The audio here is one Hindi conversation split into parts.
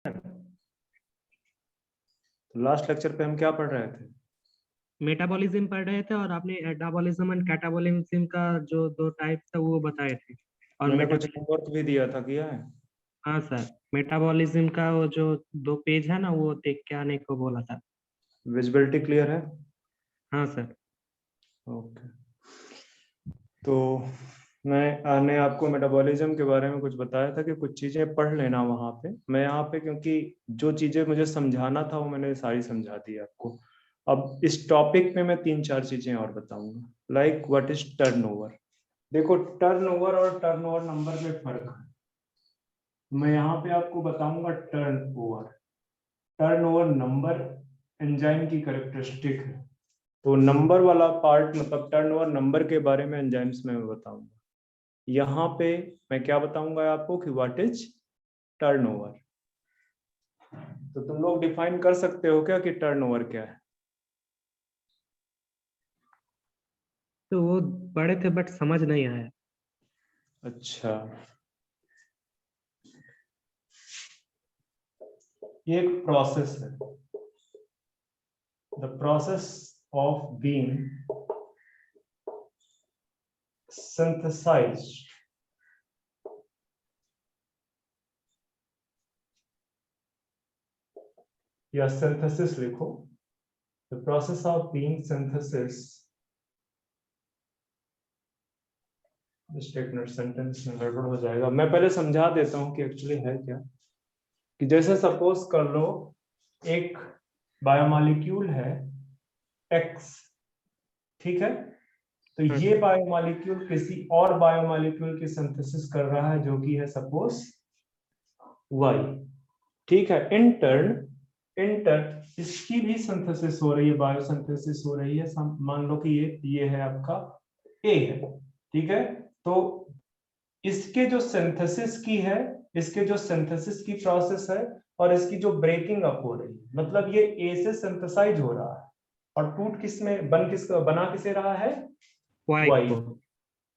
तो लास्ट लेक्चर पे हम क्या पढ़ रहे थे? मेटाबॉलिज्म पढ़ रहे थे और आपने एटाबॉलिज्म एंड कैटाबॉलिज्म का जो दो टाइप था वो बताए थे। और मैंने कुछ मेटाबॉलिज्म, होमवर्क भी दिया था, किया है? हाँ सर, मेटाबॉलिज्म का वो जो 2 पेज है ना वो देख के आने को बोला था। विजिबिलिटी क्लियर है? हाँ सर। ओके। तो मैंने आपको मेटाबॉलिज्म के बारे में कुछ बताया था कि कुछ चीज़ें पढ़ लेना वहाँ पे। मैं यहाँ पे क्योंकि जो चीज़ें मुझे समझाना था वो मैंने सारी समझा दी आपको। अब इस टॉपिक में मैं 3-4 चीज़ें और बताऊंगा, लाइक व्हाट इज टर्नओवर। देखो, टर्नओवर और टर्नओवर नंबर में फर्क है। मैं यहाँ पे आपको बताऊंगा टर्नओवर। टर्नओवर नंबर एंजाइम की कैरेक्टरिस्टिक है, तो नंबर वाला पार्ट मतलब टर्नओवर नंबर के बारे में एंजाइम्स में मैं बताऊंगा। यहाँ पे मैं क्या बताऊंगा आपको कि व्हाट इज टर्नओवर। तो तुम लोग डिफाइन कर सकते हो क्या कि टर्नओवर क्या है? तो वो पढ़े थे बट समझ नहीं आया। अच्छा, ये एक प्रोसेस है, the process of being synthesized या सिंथेसिस लिखो, the process of being synthesis. Sentence में गड़बड़ हो जाएगा, मैं पहले समझा देता हूँ कि एक्चुअली है क्या। कि जैसे सपोज कर लो एक बायोमॉलिक्यूल है एक्स, ठीक है? तो हाँ ये सर। बायोमॉलिक्यूल किसी और बायोमॉलिक्यूल की सिंथेसिस कर रहा है जो कि है सपोज वाई, ठीक है? इंटर्न इसकी भी सिंथेसिस हो रही है, बायोसिंथेसिस हो रही है। मान लो कि ये है आपका ए है, ठीक है? तो इसके जो सिंथेसिस की है, इसके जो सिंथेसिस की प्रोसेस है और इसकी जो ब्रेकिंग अप हो रही है, मतलब ये ए से सिंथेसाइज हो रहा है और टूट किस में बना किसे रहा है? Y y. को।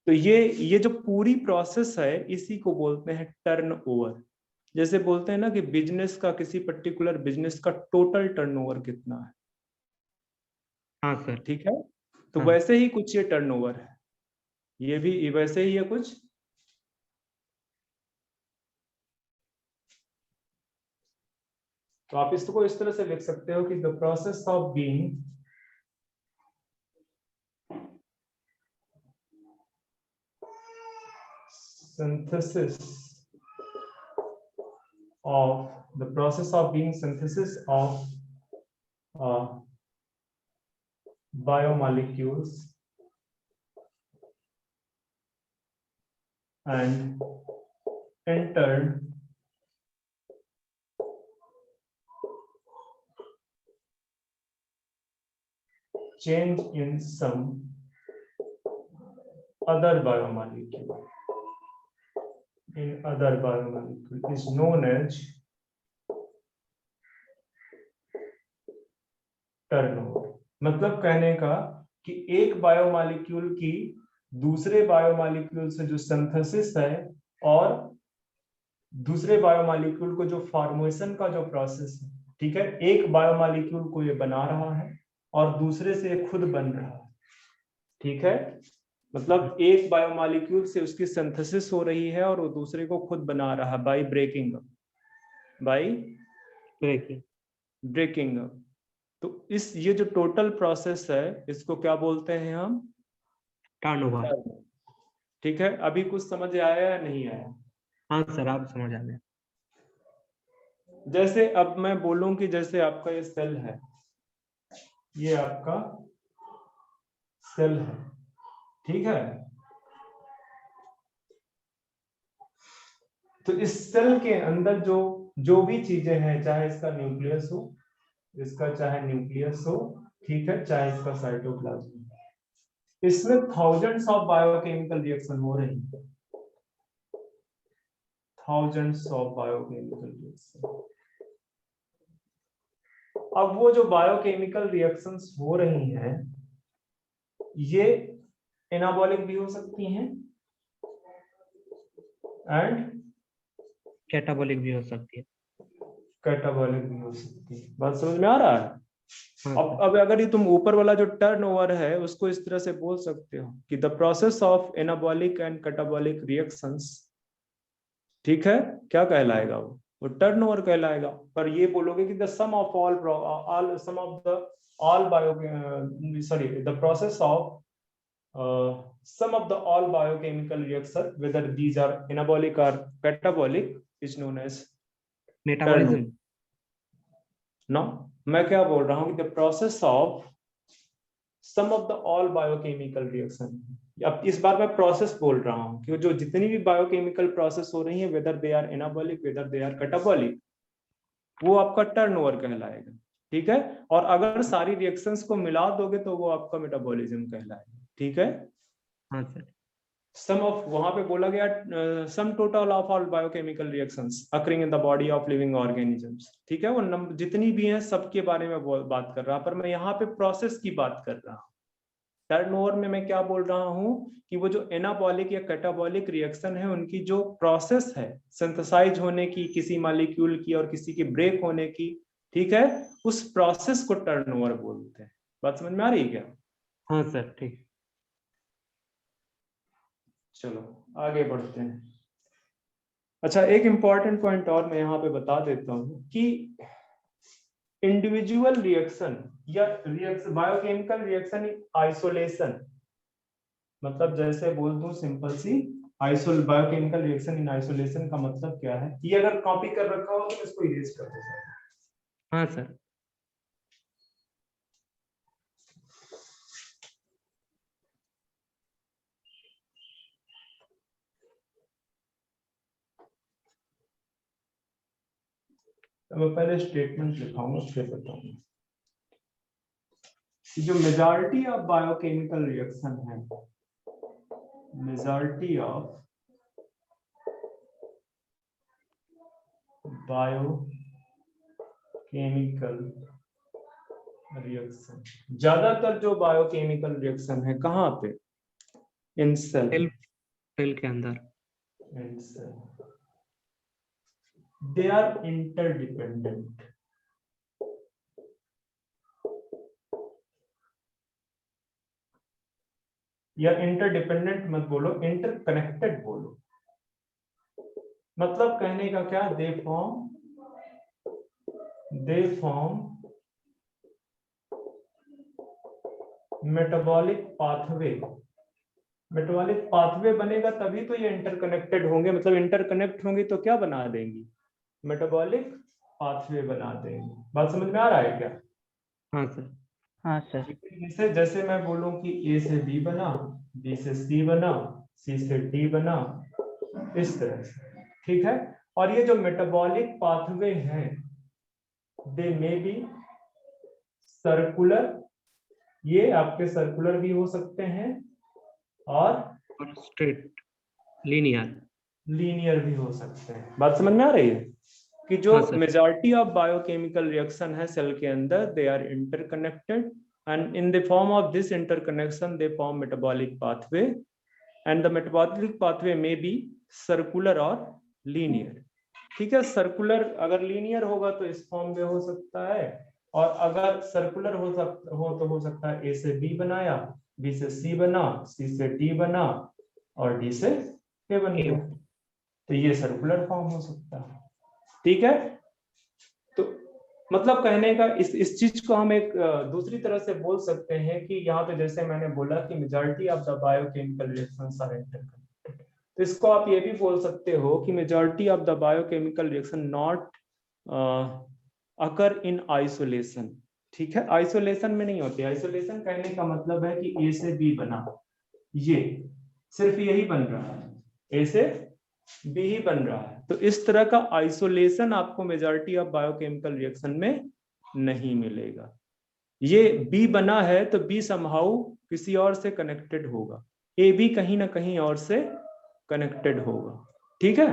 तो ये जो पूरी प्रोसेस है इसी को बोलते हैं टर्नओवर। जैसे बोलते हैं ना कि बिजनेस का, किसी पर्टिकुलर बिजनेस का टोटल टर्नओवर कितना है, हाँ सर। ठीक है? तो हाँ वैसे ही कुछ ये टर्नओवर है, ये भी वैसे ही है कुछ। तो आप इसको इस तरह से लिख सकते हो कि the process of being synthesis of the process of being synthesis of biomolecules and in turn change in some other biomolecule is known as turnover. मतलब कहने का कि एक बायोमॉलिक्यूल की दूसरे बायोमॉलिक्यूल से जो सिंथेसिस है और दूसरे बायोमॉलिक्यूल को जो फॉर्मेशन का जो प्रोसेस है, ठीक है? एक बायोमॉलिक्यूल को ये बना रहा है और दूसरे से ये खुद बन रहा है, ठीक है? मतलब एक बायोमॉलिक्यूल से उसकी सिंथेसिस हो रही है और वो दूसरे को खुद बना रहा है by breaking up, by breaking. Breaking up. तो ये जो टोटल प्रोसेस है इसको क्या बोलते हैं हम? टर्नओवर। ठीक है, अभी कुछ समझ आया या नहीं आया? हाँ सर, आप समझ आ गए। जैसे अब मैं बोलूं कि जैसे आपका ये सेल है, ये आपका सेल है, ठीक है? तो इस सेल के अंदर जो जो भी चीजें हैं, चाहे इसका न्यूक्लियस हो, इसका चाहे न्यूक्लियस हो, ठीक है, चाहे इसका साइटोप्लाज्म, इसमें थाउजेंड्स ऑफ बायोकेमिकल रिएक्शन हो रही है, थाउजेंड्स ऑफ बायोकेमिकल रिएक्शन। अब वो जो बायोकेमिकल रिएक्शंस हो रही हैं ये एनाबॉलिक भी हो सकती हैं एंड कैटाबॉलिक भी हो सकती है। कैटाबॉलिक भी हो सकती है। बात समझ में आ रहा है? हाँ अब अगर ये तुम ऊपर वाला जो टर्नओवर है उसको इस तरह से बोल सकते हो कि the process of anabolic and catabolic reactions, ठीक है, क्या कहलाएगा? वो टर्नओवर कहलाएगा। पर ये बोलोगे कि the some of all some of the all bio sorry the process of some of the all biochemical reaction whether these are anabolic or catabolic is known as turnover. Metabolism. No, मैं क्या बोल रहा हूँ कि the process of some of the all biochemical reaction, अब इस बार मैं प्रोसेस बोल रहा हूँ कि जो जितनी भी बायोकेमिकल प्रोसेस हो रही है whether they are anabolic whether they are catabolic, वो आपका टर्नओवर कहलाएगा, ठीक है। और अगर सारी रिएक्शंस को मिला दोगे तो वो आपका मेटाबॉलिज्म कहलाएगा, ठीक है। हाँ सर। सम ऑफ, वहां पे बोला गया sum total of all biochemical reactions occurring in the body of living organisms, ठीक है। वो जितनी भी हैं सबके बारे में बात कर रहा, पर मैं यहाँ पे प्रोसेस की बात कर रहा हूँ। टर्नओवर में मैं क्या बोल रहा हूँ कि वो जो एनाबॉलिक या कैटाबॉलिक रिएक्शन है उनकी जो प्रोसेस है सिंथेसाइज होने की किसी मॉलिक्यूल की और किसी की ब्रेक होने की, ठीक है, उस प्रोसेस को टर्नओवर बोलते हैं। बात समझ में आ रही है क्या? हाँ सर ठीक। चलो आगे बढ़ते हैं। अच्छा, एक इंपॉर्टेंट पॉइंट और मैं यहाँ पे बता देता हूँ कि इंडिविजुअल रिएक्शन या reaction biochemical reaction in isolation, मतलब जैसे बोल दूं सिंपल सी बायोकेमिकल रिएक्शन इन आइसोलेशन का मतलब क्या है, ये अगर कॉपी कर रखा हो तो इसको इरेज कर दो। हाँ सर। मैं पहले स्टेटमेंट लिखाऊंगा फिर बताऊंगा कि जो मेजॉरिटी ऑफ बायोकेमिकल रिएक्शन है, मेजॉरिटी ऑफ बायोकेमिकल रिएक्शन, ज्यादातर जो बायोकेमिकल रिएक्शन है कहाँ पे? इन सेल, सेल के अंदर। इन सेल, दे आर इंटरडिपेंडेंट। या इंटरडिपेंडेंट मत बोलो, इंटरकनेक्टेड बोलो। मतलब कहने का क्या, they form metabolic pathway. Metabolic pathway बनेगा तभी तो ये इंटरकनेक्टेड होंगे, मतलब इंटरकनेक्ट होंगे तो क्या बना देंगी? मेटाबॉलिक पाथवे बना देंगे। बात समझ में आ रहा है क्या? हाँ सर। हाँ सर। जैसे जैसे मैं बोलूं कि ए से बी बना, बी से सी बना, सी से डी बना, इस तरह से, ठीक है। और ये जो मेटाबॉलिक पाथवे हैं दे मे बी सर्कुलर, ये आपके सर्कुलर भी हो सकते हैं और स्ट्रेट लीनियर लीनियर भी हो सकते हैं। बात समझ में आ रही है कि जो हाँ sir. Majority of biochemical reaction है सेल के अंदर, they are interconnected and in the form of this interconnection they form metabolic pathway and the metabolic pathway may be circular or linear, ठीक है। सर्कुलर अगर लीनियर होगा तो इस फॉर्म में हो सकता है, और अगर सर्कुलर हो तो हो सकता है ए से बी बनाया, बी से सी बना, सी से डी बना और डी से ए बन गया, तो ये सर्कुलर फॉर्म हो सकता है, ठीक है। तो मतलब कहने का इस चीज को हम एक दूसरी तरह से बोल सकते हैं कि यहाँ पे जैसे मैंने बोला कि majority of the biochemical reactions are interconnected, तो इसको आप ये भी बोल सकते हो कि majority of the biochemical reaction not occur in isolation, ठीक है। आइसोलेशन में नहीं होती। आइसोलेशन कहने का मतलब है कि ए से बी बना, ये सिर्फ यही बन रहा है, ए से बी ही बन रहा है, तो इस तरह का आइसोलेशन आपको मेजॉरिटी ऑफ बायोकेमिकल रिएक्शन में नहीं मिलेगा। ये बी बना है तो बी समहाउ किसी और से कनेक्टेड होगा, ए भी कहीं ना कहीं और से कनेक्टेड होगा, ठीक है।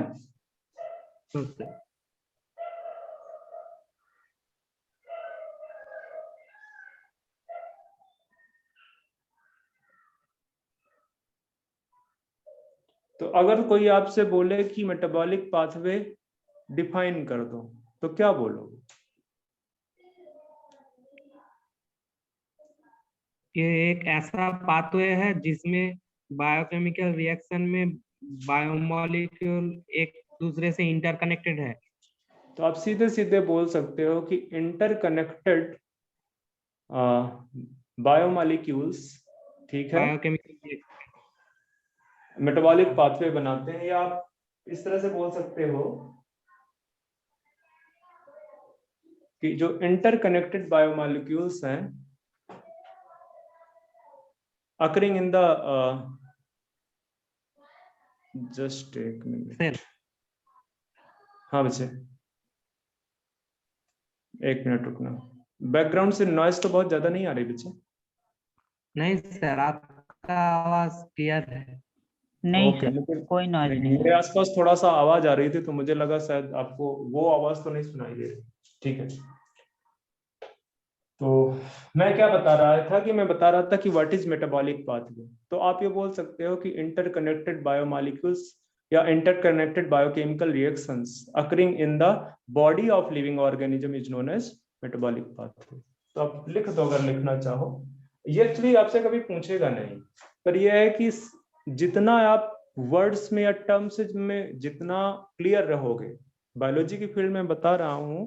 तो अगर कोई आपसे बोले कि मेटाबॉलिक पाथवे डिफाइन कर दो, तो क्या बोलोगे? ये एक ऐसा पाथवे है जिसमें बायोकेमिकल रिएक्शन में बायोमोलिक्यूल एक दूसरे से इंटरकनेक्टेड है। तो आप सीधे सीधे बोल सकते हो कि इंटरकनेक्टेड बायोमोलिक्यूल्स, ठीक है, बायोकेमिकल मेटाबॉलिक पाथवे बनाते हैं। या आप इस तरह से बोल सकते हो कि जो इंटरकनेक्टेड बायोमोलिक्यूल्स हैं अकरिंग इन द जस्ट एक मिनट, सेल। हाँ बच्चे एक मिनट रुकना, बैकग्राउंड से नॉइज तो बहुत ज्यादा नहीं आ रही बच्चे? नहीं सर, आपका आवाज क्लियर है। नहीं ओके, सर, लेकिन कोई नॉइज नहीं मेरे है। आसपास थोड़ा सा आवाज आ रही थी तो मुझे लगा शायद आपको वो आवाज तो नहीं सुनाई दे रही। ठीक है, तो मैं क्या बता रहा था कि मैं बता रहा था कि व्हाट इज मेटाबॉलिक पाथवे। तो आप ये बोल सकते हो कि इंटरकनेक्टेड बायोमॉलिक्यूल्स या interconnected biochemical reactions occurring in the body of living organism is known as metabolic pathway. तो आप लिख दो अगर लिखना चाहो। ये एक्चुअली आपसे कभी पूछेगा नहीं, पर यह है कि जितना आप वर्ड्स में या टर्म्स में जितना क्लियर रहोगे, बायोलॉजी की फील्ड में बता रहा हूं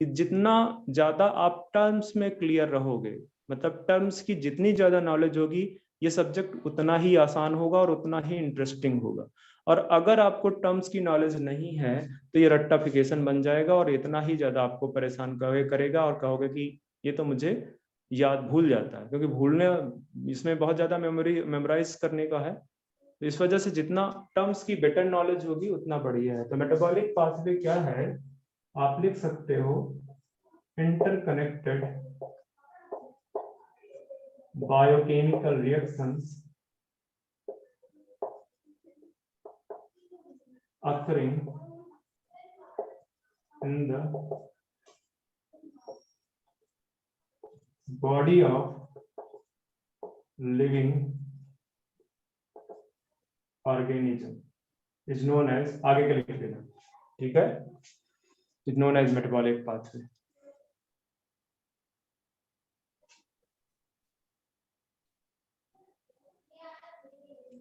कि जितना ज्यादा आप टर्म्स में क्लियर रहोगे, मतलब टर्म्स की जितनी ज्यादा नॉलेज होगी, ये सब्जेक्ट उतना ही आसान होगा और उतना ही इंटरेस्टिंग होगा। और अगर आपको टर्म्स की नॉलेज नहीं है तो ये रट्टाफिकेशन बन जाएगा और इतना ही ज्यादा आपको परेशान करेगा और कहोगे कि ये तो मुझे याद भूल जाता है, क्योंकि भूलने इसमें बहुत ज्यादा मेमोराइज करने का है। तो इस वजह से जितना टर्म्स की बेटर नॉलेज होगी उतना बढ़िया है। तो मेटाबॉलिक पाथवे क्या है, आप लिख सकते हो interconnected biochemical reactions occurring in the body of living organism is known as, आगे के लिख देना, ठीक है, is known as metabolic pathway।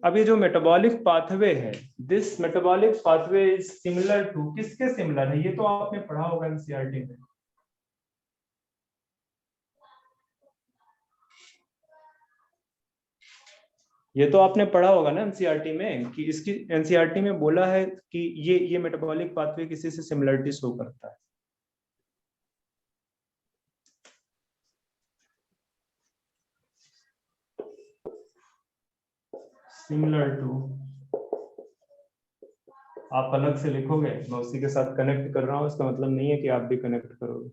अब ये जो मेटाबॉलिक पाथवे है, this metabolic pathway is similar to, किसके सिमिलर है? ये तो आपने पढ़ा होगा एनसीईआरटी में। ये तो आपने पढ़ा होगा ना एनसीईआरटी में कि इसकी, एनसीईआरटी में बोला है कि ये मेटाबॉलिक पाथवे किसी से सिमिलरिटी शो करता है। सिमिलर टू, आप अलग से लिखोगे, मैं उसी के साथ कनेक्ट कर रहा हूं, इसका मतलब नहीं है कि आप भी कनेक्ट करोगे,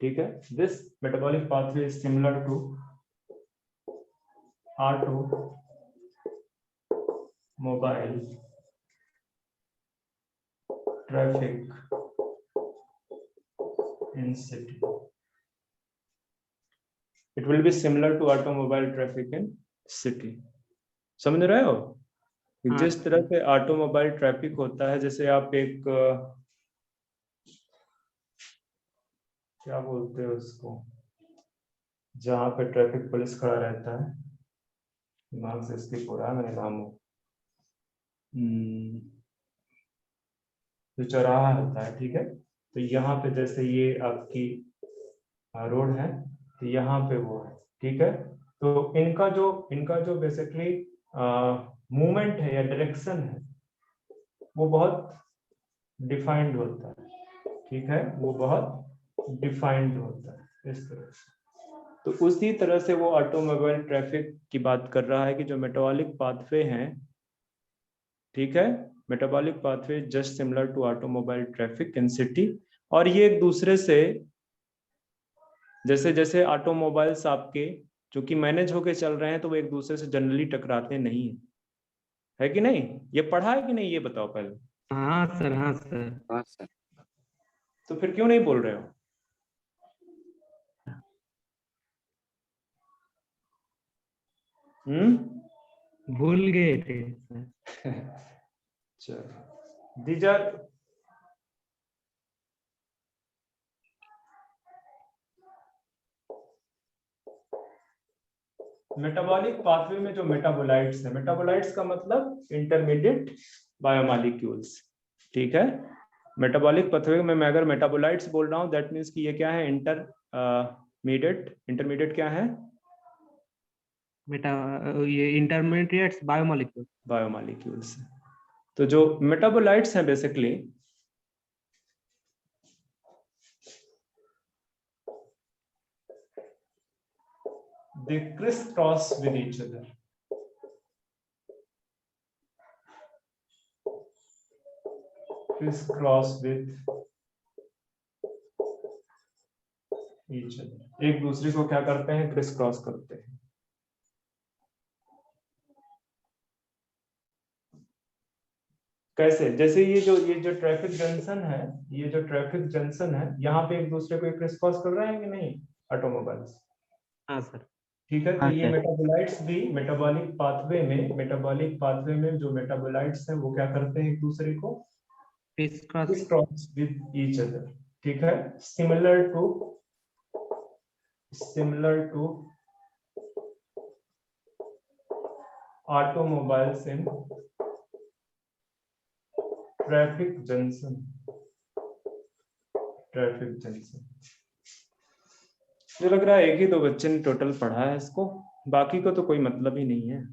ठीक है। This metabolic pathway is similar to automobile traffic in city। It will be similar to automobile traffic in city। समझ रहे हो? जिस तरह से ऑटोमोबाइल ट्रैफिक होता है, जैसे आप एक क्या बोलते हैं उसको, जहां पे ट्रैफिक पुलिस खड़ा रहता है, दिमाग से इसकी पूरा मेरे नाम हो, जो चौराहा होता है, ठीक है। तो यहाँ पे जैसे ये आपकी रोड है, तो यहाँ पे वो है, ठीक है। तो इनका जो बेसिकली मूवमेंट है या डायरेक्शन है वो बहुत डिफाइंड होता है, ठीक है, वो बहुत डिफाइंड होता है इस तरह से। तो उसी तरह से वो ऑटोमोबाइल ट्रैफिक की बात कर रहा है कि जो मेटाबॉलिक पाथवे हैं, ठीक है, metabolic pathway just similar to automobile traffic in city. और ये एक दूसरे से, जैसे जैसे ऑटोमोबाइल्स आपके जो कि मैनेज होके चल रहे हैं, तो वो एक दूसरे से जनरली टकराते नहीं है कि नहीं? ये पढ़ा है कि नहीं, ये बताओ पहले। हाँ सर, हाँ सर, हाँ सर। तो फिर क्यों नहीं बोल रहे हो? भूल गए थे सर। चलो, दीज आर मेटाबॉलिक पाथवे में जो मेटाबोलाइट्स है, मेटाबोलाइट्स का मतलब इंटरमीडिएट बायोमॉलिक्यूल्स, ठीक है। मेटाबॉलिक पाथवे में मैं अगर मेटाबोलाइट्स बोल रहा हूँ, दैट मीन्स कि ये क्या है, इंटरमीडिएट क्या है, ये इंटरमीडिएट्स बायोमॉलिक्यूल्स। तो जो मेटाबोलाइट्स हैं basically they crisscross with each other. Crisscross with each other. एक दूसरे को क्या करते हैं, क्रिस क्रॉस करते हैं। कैसे, जैसे ये जो ट्रैफिक जंक्शन है, ये जो ट्रैफिक जंक्शन है, यहाँ पे एक दूसरे को क्रिस क्रॉस कर रहे हैं कि नहीं, ऑटोमोबाइल्स। हाँ सर। ठीक है, तो ये मेटाबोलाइट्स भी मेटाबॉलिक पाथवे में जो मेटाबोलाइट्स हैं वो क्या करते हैं, एक दूसरे को criss cross with each other. ठीक है, similar to automobiles in traffic junction. मुझे लग रहा है एक ही दो बच्चे ने टोटल पढ़ा है इसको, बाकी को तो कोई मतलब ही नहीं है।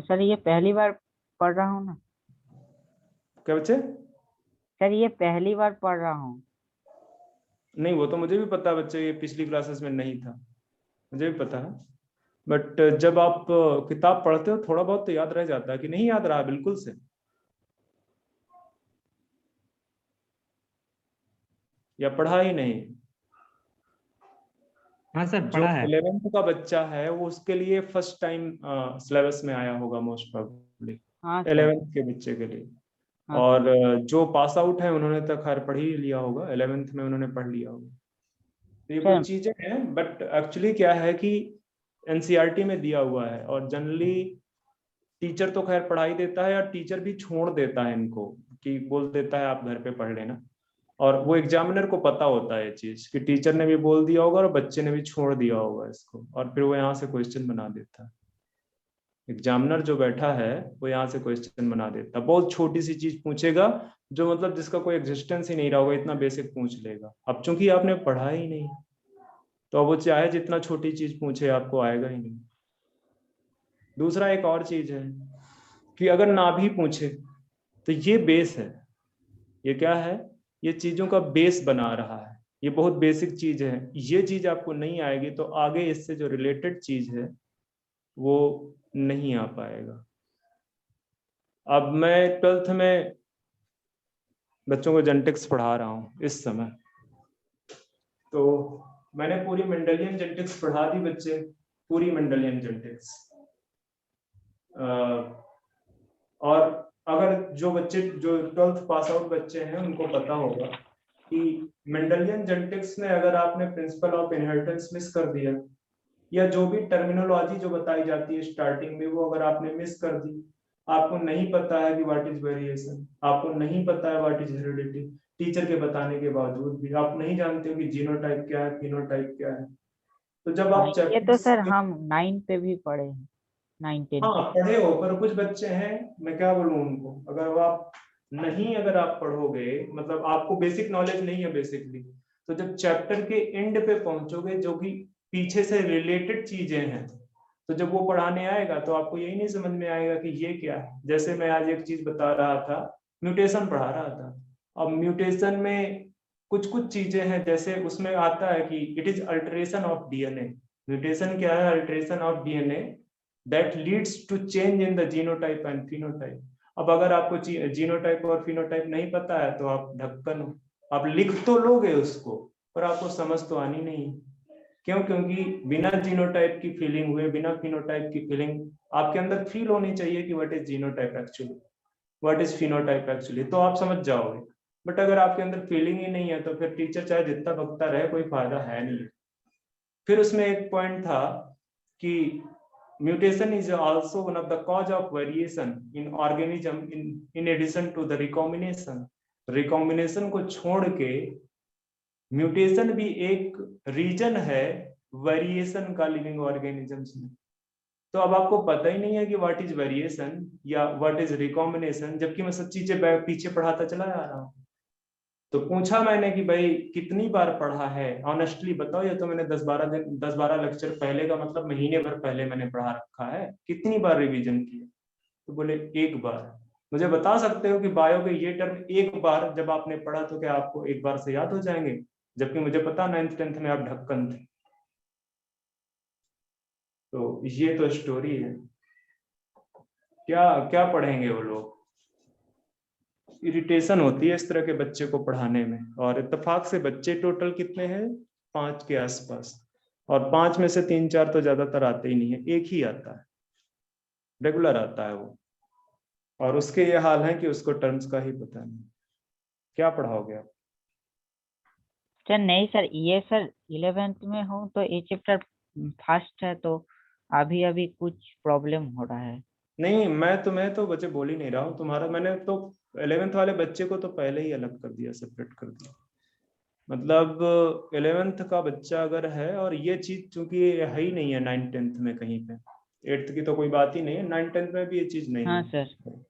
सर ये पहली बार पढ़ रहा हूँ ना। क्या बच्चे? सर ये पहली बार पढ़ रहा हूँ। नहीं, वो तो मुझे भी पता बच्चे, ये पिछली क्लासेस में नहीं था, मुझे भी पता है। बट जब आप किताब पढ़ते हो थोड़ा बहुत तो याद रह जाता है कि नहीं याद रहा बिल्कुल से, या पढ़ा ही नहीं? हाँ सर, जो पढ़ा है। 11th का बच्चा है वो उसके लिए फर्स्ट टाइम सिलेबस में आया होगा मोस्ट प्रोबेबली, हाँ 11th के बच्चे के लिए। हाँ और जो पास आउट है उन्होंने तो खैर पढ़ ही लिया होगा, 11th में उन्होंने पढ़ लिया होगा। तो ये कुछ चीजें हैं, बट एक्चुअली क्या है कि एनसीईआरटी में दिया हुआ है, और जनरली टीचर तो खैर पढ़ाई देता है, और टीचर भी छोड़ देता है इनको, कि बोल देता है आप घर पे पढ़ लेना, और वो एग्जामिनर को पता होता है ये चीज कि टीचर ने भी बोल दिया होगा और बच्चे ने भी छोड़ दिया होगा इसको, और फिर वो यहाँ से क्वेश्चन बना देता है। एग्जामिनर जो बैठा है वो यहाँ से क्वेश्चन बना देता है, बहुत छोटी सी चीज पूछेगा जो मतलब जिसका कोई एग्जिस्टेंस ही नहीं रहा होगा, इतना बेसिक पूछ लेगा। अब चूंकि आपने पढ़ा ही नहीं तो अब वो चाहे जितना छोटी चीज पूछे आपको आएगा ही नहीं। दूसरा एक और चीज है कि अगर ना भी पूछे तो ये बेस है, ये क्या है, ये चीजों का बेस बना रहा है, ये बहुत बेसिक चीज है। ये चीज आपको नहीं आएगी तो आगे इससे जो रिलेटेड चीज है वो नहीं आ पाएगा। अब मैं 12th में बच्चों को जेनेटिक्स पढ़ा रहा हूँ इस समय, तो मैंने पूरी मेंडेलियन जेनेटिक्स पढ़ा दी बच्चे, पूरी मेंडेलियन जेनेटिक्स। और अगर जो बच्चे जो 12th पास आउट बच्चे हैं उनको पता होगा कि मेंडेलियन जेनेटिक्स में अगर आपने प्रिंसिपल ऑफ इनहेरिटेंस मिस कर दिया, या जो भी टर्मिनोलॉजी जो बताई जाती है स्टार्टिंग में वो अगर आपने मिस कर दी, आपको नहीं पता है कि व्हाट इज वेरिएशन, आपको नहीं पता है व्हाट इज हेरिडिटी, टीचर के बताने के बावजूद भी आप नहीं जानते हो कि जीनोटाइप क्या है, फिनोटाइप क्या है, तो जब आप ये तो सर हम 9 पे भी पढ़े हैं, 9 10। हाँ पढ़े हो, पर कुछ बच्चे हैं, मैं क्या बोलूं उनको, अगर आप पढ़ोगे, मतलब आपको बेसिक नॉलेज नहीं है बेसिकली, तो जब चैप्टर के एंड पे पहुंचोगे जो भी पीछे से रिलेटेड चीजें हैं, तो जब वो पढ़ाने आएगा तो आपको यही नहीं समझ में आएगा कि ये क्या है। जैसे मैं आज एक चीज बता रहा था, म्यूटेशन पढ़ा रहा था। अब म्यूटेशन में कुछ कुछ चीजें हैं, जैसे उसमें आता है कि it is alteration of DNA. Mutation क्या है? Alteration of DNA that leads to change in the genotype and phenotype. अब अगर आपको जीनोटाइप और फिनोटाइप नहीं पता है तो आप ढक्कन हो, आप लिख तो लोगे उसको पर आपको समझ तो आनी नहीं। क्यों? क्योंकि बिना जीनोटाइप की फीलिंग हुए, बिना फिनोटाइप की फीलिंग आपके अंदर फील होनी चाहिए कि what is genotype actually, what is phenotype actually, तो आप समझ जाओगे। बट अगर आपके अंदर फीलिंग ही नहीं है तो फिर टीचर चाहे जितना बकता रहे कोई फायदा है नहीं। फिर उसमें एक पॉइंट था कि mutation is also one of the cause of variation in organism in addition to the recombination। recombination को छोड़ के म्यूटेशन भी एक रीजन है वेरिएशन का लिविंग ऑर्गेनिजम्स में। तो अब आपको पता ही नहीं है कि व्हाट इज वेरिएशन या व्हाट इज रिकॉम्बिनेशन, जबकि मैं सब चीजें पीछे पढ़ाता चला जा रहा हूँ। तो पूछा मैंने कि भाई कितनी बार पढ़ा है, ऑनेस्टली बताओ। ये तो मैंने 10-12 लेक्चर पहले का मतलब महीने भर पहले मैंने पढ़ा रखा है, कितनी बार रिवीजन किया? तो बोले एक बार। मुझे बता सकते हो कि बायो के ये टर्म एक बार जब आपने पढ़ा तो क्या आपको एक बार से याद हो जाएंगे? जबकि मुझे पता 9th-10th में आप ढक्कन थे। तो ये तो स्टोरी है। क्या क्या पढ़ेंगे वो लोग? इरिटेशन होती है इस तरह के बच्चे को पढ़ाने में। और इत्तेफाक से बच्चे टोटल कितने हैं? 5 के आसपास। और 5 में से 3-4 तो ज्यादातर आते ही नहीं है, एक ही आता है, रेगुलर आता है वो। और उसके ये हाल है कि उसको टर्म्स का ही पता नहीं। क्या पढ़ाओगे आप? सर नहीं सर, ये सर 11th में हूँ तो ये चैप्टर फर्स्ट है, तो अभी अभी कुछ प्रॉब्लम हो रहा है। नहीं, मैं तो बच्चे बोल ही नहीं रहा हूँ तुम्हारा। मैंने तो 11th वाले बच्चे को तो पहले ही अलग कर दिया, सेपरेट कर दिया। मतलब 11th का बच्चा अगर है, और ये चीज चूंकि है ही नहीं है 9th-10th में कहीं पे, 8th की तो कोई बात ही नहीं है, 9th-10th में भी ये चीज नहीं हाँ है। सर।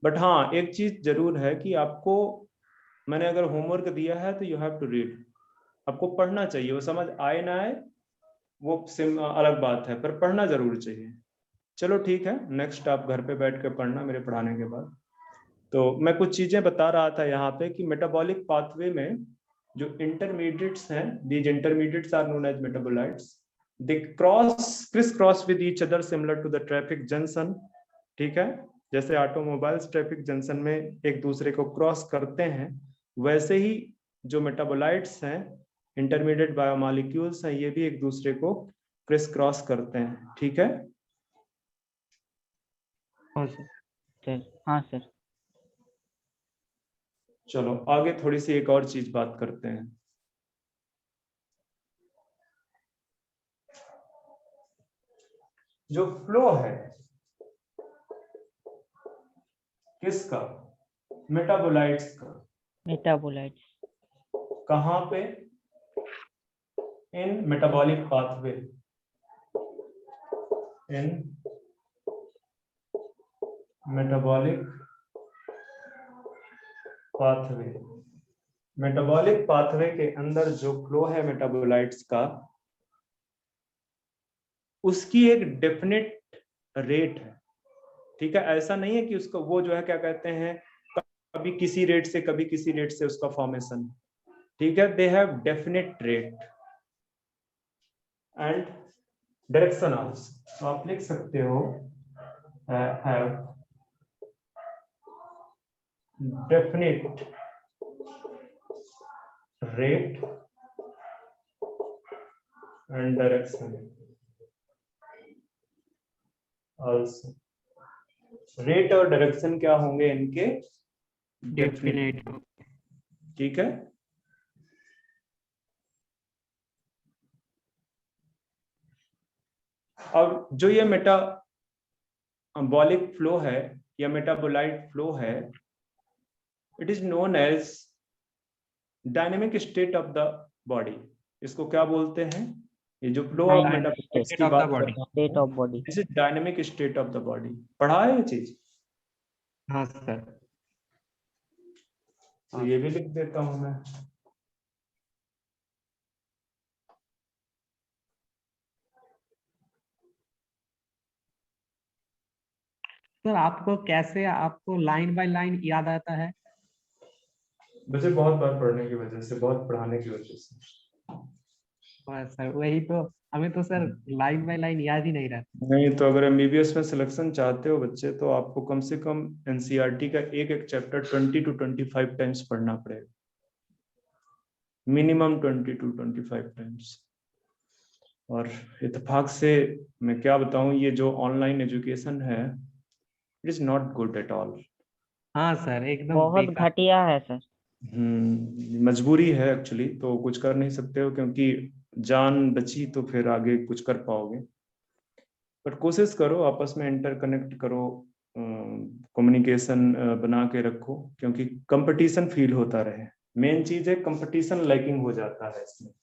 बट हाँ, एक चीज जरूर है कि आपको, मैंने अगर होमवर्क दिया है तो यू हैव टू रीड। आपको पढ़ना चाहिए, वो समझ आए ना आए वो अलग बात है, पर पढ़ना जरूर चाहिए। चलो ठीक है, नेक्स्ट आप घर पे बैठ के पढ़ना मेरे पढ़ाने के बाद। तो मैं कुछ चीजें बता रहा था यहाँ पे कि मेटाबॉलिक पाथवे में जो इंटरमीडिएट्स हैं, these intermediates are known as metabolites, they criss cross with each other similar to the traffic junction. ठीक है, जैसे ऑटोमोबाइल्स ट्रैफिक जंक्शन में एक दूसरे को क्रॉस करते हैं, वैसे ही जो मेटाबोलाइट्स हैं, इंटरमीडिएट बायोमॉलिक्यूल्स हैं, ये भी एक दूसरे को क्रिस क्रॉस करते हैं। ठीक है, हाँ सर। हाँ सर। चलो आगे थोड़ी सी एक और चीज बात करते हैं। जो फ्लो है किसका? मेटाबोलाइट्स का। मेटाबोलाइट्स कहां पे? इन मेटाबॉलिक पाथवे। इन मेटाबॉलिक पाथवे। मेटाबॉलिक पाथवे के अंदर जो फ्लो है मेटाबोलाइट्स का, उसकी एक डेफिनेट रेट है। ठीक है, ऐसा नहीं है कि उसको वो जो है क्या कहते हैं, कभी किसी रेट से कभी किसी रेट से उसका फॉर्मेशन। ठीक है, they have definite rate and direction also. तो आप लिख सकते हो have definite rate and direction also. Rate और डायरेक्शन क्या होंगे इनके? डेफिनेट। ठीक है, अब जो ये मेटाबॉलिक फ्लो है या मेटाबोलाइट फ्लो है, it is known as dynamic state of the body. इसको क्या बोलते हैं? ये जो फ्लो ऑफ मेटाबॉलाइट्स की बात कर रहा हूं, state of body. This is dynamic state of the body. पढ़ा है ये चीज? हाँ सर। तो ये भी लिख देता हूं मैं। सर आपको कैसे, आपको लाइन बाय लाइन याद आता है? मुझे बहुत बार पढ़ने की वजह से, बहुत पढ़ाने की वजह से। सर वही तो, हमें तो सर लाइन बाय लाइन याद ही नहीं रहता। नहीं तो अगर एमबीबीएस में सिलेक्शन चाहते हो बच्चे, तो आपको कम से कम एनसीईआरटी का एक एक चैप्टर 20-25 टाइम्स पढ़ना पड़ेगा, मिनिमम 20-25 टाइम्स। और इत्तेफाक से मैं क्या बताऊं, ये जो ऑनलाइन एजुकेशन है, it is not good at all. हाँ सर, एकदम बहुत बेकार। घटिया है सर। मजबूरी है एक्चुअली, तो कुछ कर नहीं सकते हो, क्योंकि जान बची तो फिर आगे कुछ कर पाओगे। बट कोशिश करो, आपस में इंटरकनेक्ट करो, कम्युनिकेशन बना के रखो, क्योंकि कंपटीशन फील होता रहे। मेन चीज है कंपटीशन लैकिंग हो जाता है इसमें।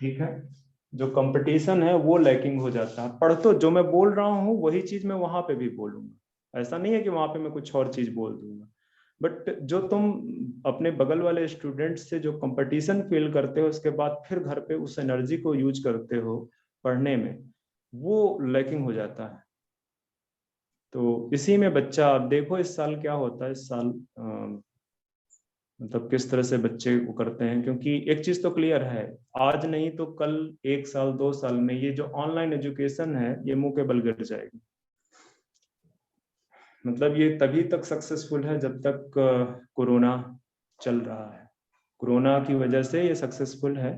ठीक है, जो कंपटीशन है वो लैकिंग हो जाता है। पढ़ तो जो मैं बोल रहा हूँ वही चीज मैं वहां पे भी बोलूंगा, ऐसा नहीं है कि वहां पे मैं कुछ और चीज बोल दूंगा। बट जो तुम अपने बगल वाले स्टूडेंट से जो कंपटीशन फील करते हो, उसके बाद फिर घर पे उस एनर्जी को यूज करते हो पढ़ने में, वो लैकिंग हो जाता है। तो इसी में बच्चा, आप देखो इस साल क्या होता है, इस साल मतलब किस तरह से बच्चे वो करते हैं। क्योंकि एक चीज तो क्लियर है, आज नहीं तो कल, 1 साल 2 साल में ये जो ऑनलाइन एजुकेशन है ये मुंह के बल गिर जाएगी। मतलब ये तभी तक सक्सेसफुल है जब तक कोरोना चल रहा है, कोरोना की वजह से ये सक्सेसफुल है।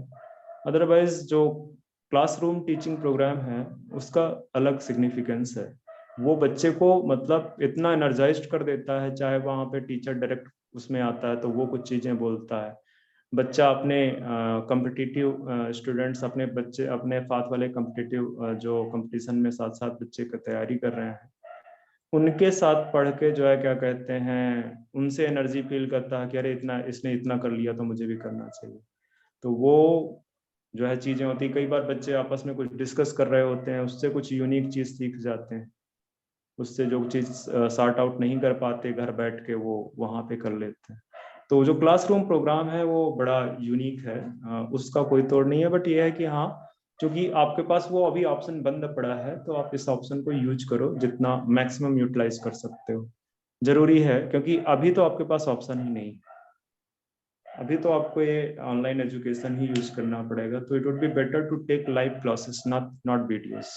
अदरवाइज जो क्लासरूम टीचिंग प्रोग्राम है उसका अलग सिग्निफिकेंस है। वो बच्चे को मतलब इतना एनर्जाइज्ड कर देता है, चाहे वहाँ पे टीचर डायरेक्ट उसमें आता है तो वो कुछ चीज़ें बोलता है, बच्चा अपने कॉम्पिटिटिव स्टूडेंट्स, अपने बच्चे अपने साथ वाले कॉम्पिटिटिव जो कंपटीशन में साथ साथ बच्चे की तैयारी कर रहे हैं, उनके साथ पढ़ के जो है क्या कहते हैं, उनसे एनर्जी फील करता है कि अरे इतना इसने इतना कर लिया तो मुझे भी करना चाहिए। तो वो जो है चीज़ें होती, कई बार बच्चे आपस में कुछ डिस्कस कर रहे होते हैं, उससे कुछ यूनिक चीज़ सीख जाते हैं, उससे जो चीज़ सॉर्ट आउट नहीं कर पाते घर बैठ के वो वहाँ पे कर लेते हैं। तो जो क्लासरूम प्रोग्राम है वो बड़ा यूनिक है, उसका कोई तोड़ नहीं है। बट ये है कि हाँ, क्योंकि आपके पास वो अभी ऑप्शन बंद पड़ा है तो आप इस ऑप्शन को यूज करो, जितना मैक्सिमम यूटिलाइज कर सकते हो जरूरी है, क्योंकि अभी तो आपके पास ऑप्शन ही नहीं, अभी तो आपको ये ऑनलाइन एजुकेशन ही यूज करना पड़ेगा। तो it would be better to take live classes, not videos.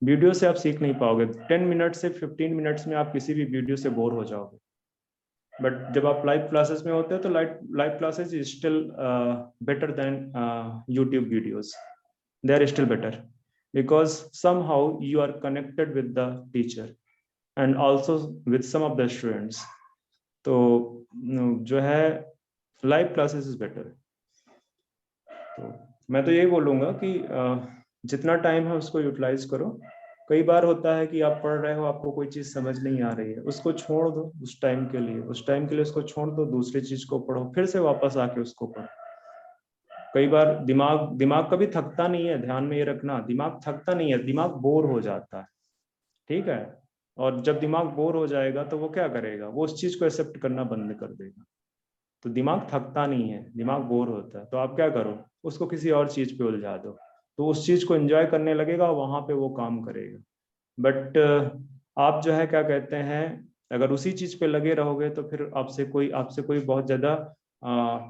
Video से आप सीख नहीं पाओगे, 10 मिनट से 15 मिनट्स में आप किसी भी वीडियो से बोर हो जाओगे। बट जब आप लाइव क्लासेस में होते हो तो live classes is still better than YouTube videos, they are still better because somehow you are connected with the teacher and also with some of the students. तो जो है लाइव क्लासेस इज बेटर। तो मैं तो यही बोलूँगा कि जितना टाइम है उसको यूटिलाइज करो। कई बार होता है कि आप पढ़ रहे हो, आपको कोई चीज़ समझ नहीं आ रही है, उसको छोड़ दो उस टाइम के लिए, उसको छोड़ दो, दूसरी चीज़ को पढ़ो, फिर से वापस आके उसको पढ़ो। कई बार दिमाग कभी थकता नहीं है, ध्यान में ये रखना, दिमाग थकता नहीं है, दिमाग बोर हो जाता है। ठीक है, और जब दिमाग बोर हो जाएगा तो वो क्या करेगा, वो उस चीज को एक्सेप्ट करना बंद कर देगा। तो दिमाग थकता नहीं है, दिमाग बोर होता है, तो आप क्या करो, उसको किसी और चीज पे उलझा दो, तो उस चीज को एंजॉय करने लगेगा, वहां पे वो काम करेगा। बट आप जो है क्या कहते हैं, अगर उसी चीज पे लगे रहोगे तो फिर आपसे कोई बहुत ज्यादा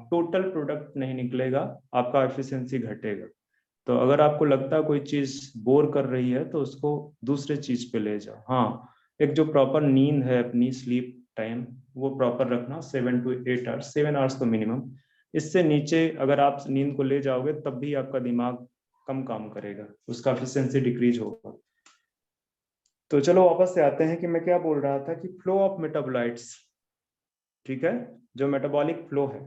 टोटल प्रोडक्ट नहीं निकलेगा, आपका एफिशिएंसी घटेगा। तो अगर आपको लगता है कोई चीज बोर कर रही है तो उसको दूसरे चीज पे ले जाओ। हाँ, एक जो प्रॉपर नींद है, अपनी स्लीप टाइम वो प्रॉपर रखना, 7 to 8 आवर्स, 7 आवर्स तो मिनिमम। इससे नीचे अगर आप नींद को ले जाओगे तब भी आपका दिमाग कम काम करेगा, उसका एफिशिएंसी डिक्रीज होगा। तो चलो वापस से आते हैं कि मैं क्या बोल रहा था, कि फ्लो ऑफ मेटाबोलाइट्स, ठीक है, जो मेटाबॉलिक फ्लो है,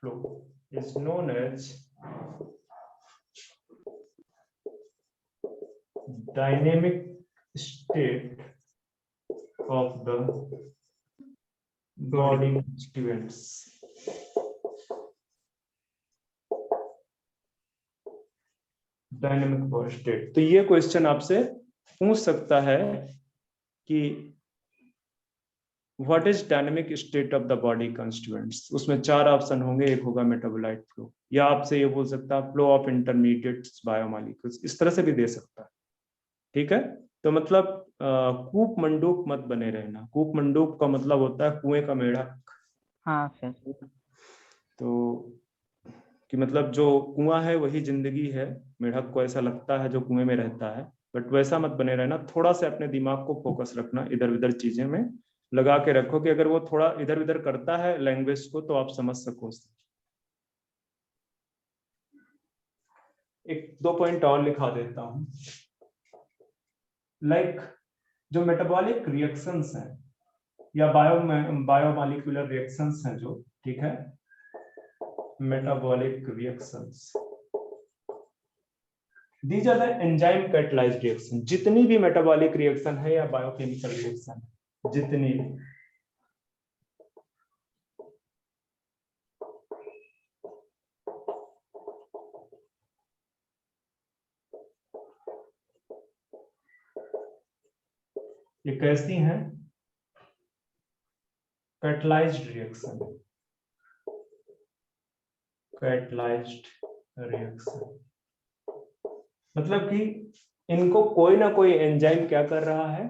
flow is known as dynamic state of the body constituents. Dynamic body state. तो ये क्वेश्चन आपसे पूछ सकता है कि what is dynamic state of the body constituents. उसमें 4 ऑप्शन होंगे, एक होगा मेटाबोलाइट फ्लो, या आपसे ये बोल सकता है फ्लो ऑफ इंटरमीडिएट्स बायोमॉलिक्यूल्स, इस तरह से भी दे सकता है। ठीक है, तो मतलब कूप मंडूक मत बने रहना। कूप मंडूक का मतलब होता है कुएं का मेढक। हाँ सर। तो कि मतलब जो कुआं है वही जिंदगी है, मेढक को ऐसा लगता है जो कुएं में रहता है, बट वैसा मत बने रहना। थोड़ा सा अपने दिमाग को फोकस रखना, इधर उधर चीजें में लगा के रखो, कि अगर वो थोड़ा इधर उधर करता है लैंग्वेज को तो आप समझ सको। एक 2 पॉइंट और लिखा देता हूं, लाइक जो मेटाबॉलिक रिएक्शंस हैं या बायोमॉलिक्यूलर रिएक्शंस हैं जो, ठीक है, metabolic reactions, these are the enzyme catalysed reaction. जितनी भी मेटाबॉलिक रिएक्शन है या बायोकेमिकल रिएक्शन, जितनी भी, ये कैसी हैं? कैटलाइज्ड रिएक्शन, कैटलाइज्ड रिएक्शन मतलब कि इनको कोई ना कोई एंजाइम क्या कर रहा है,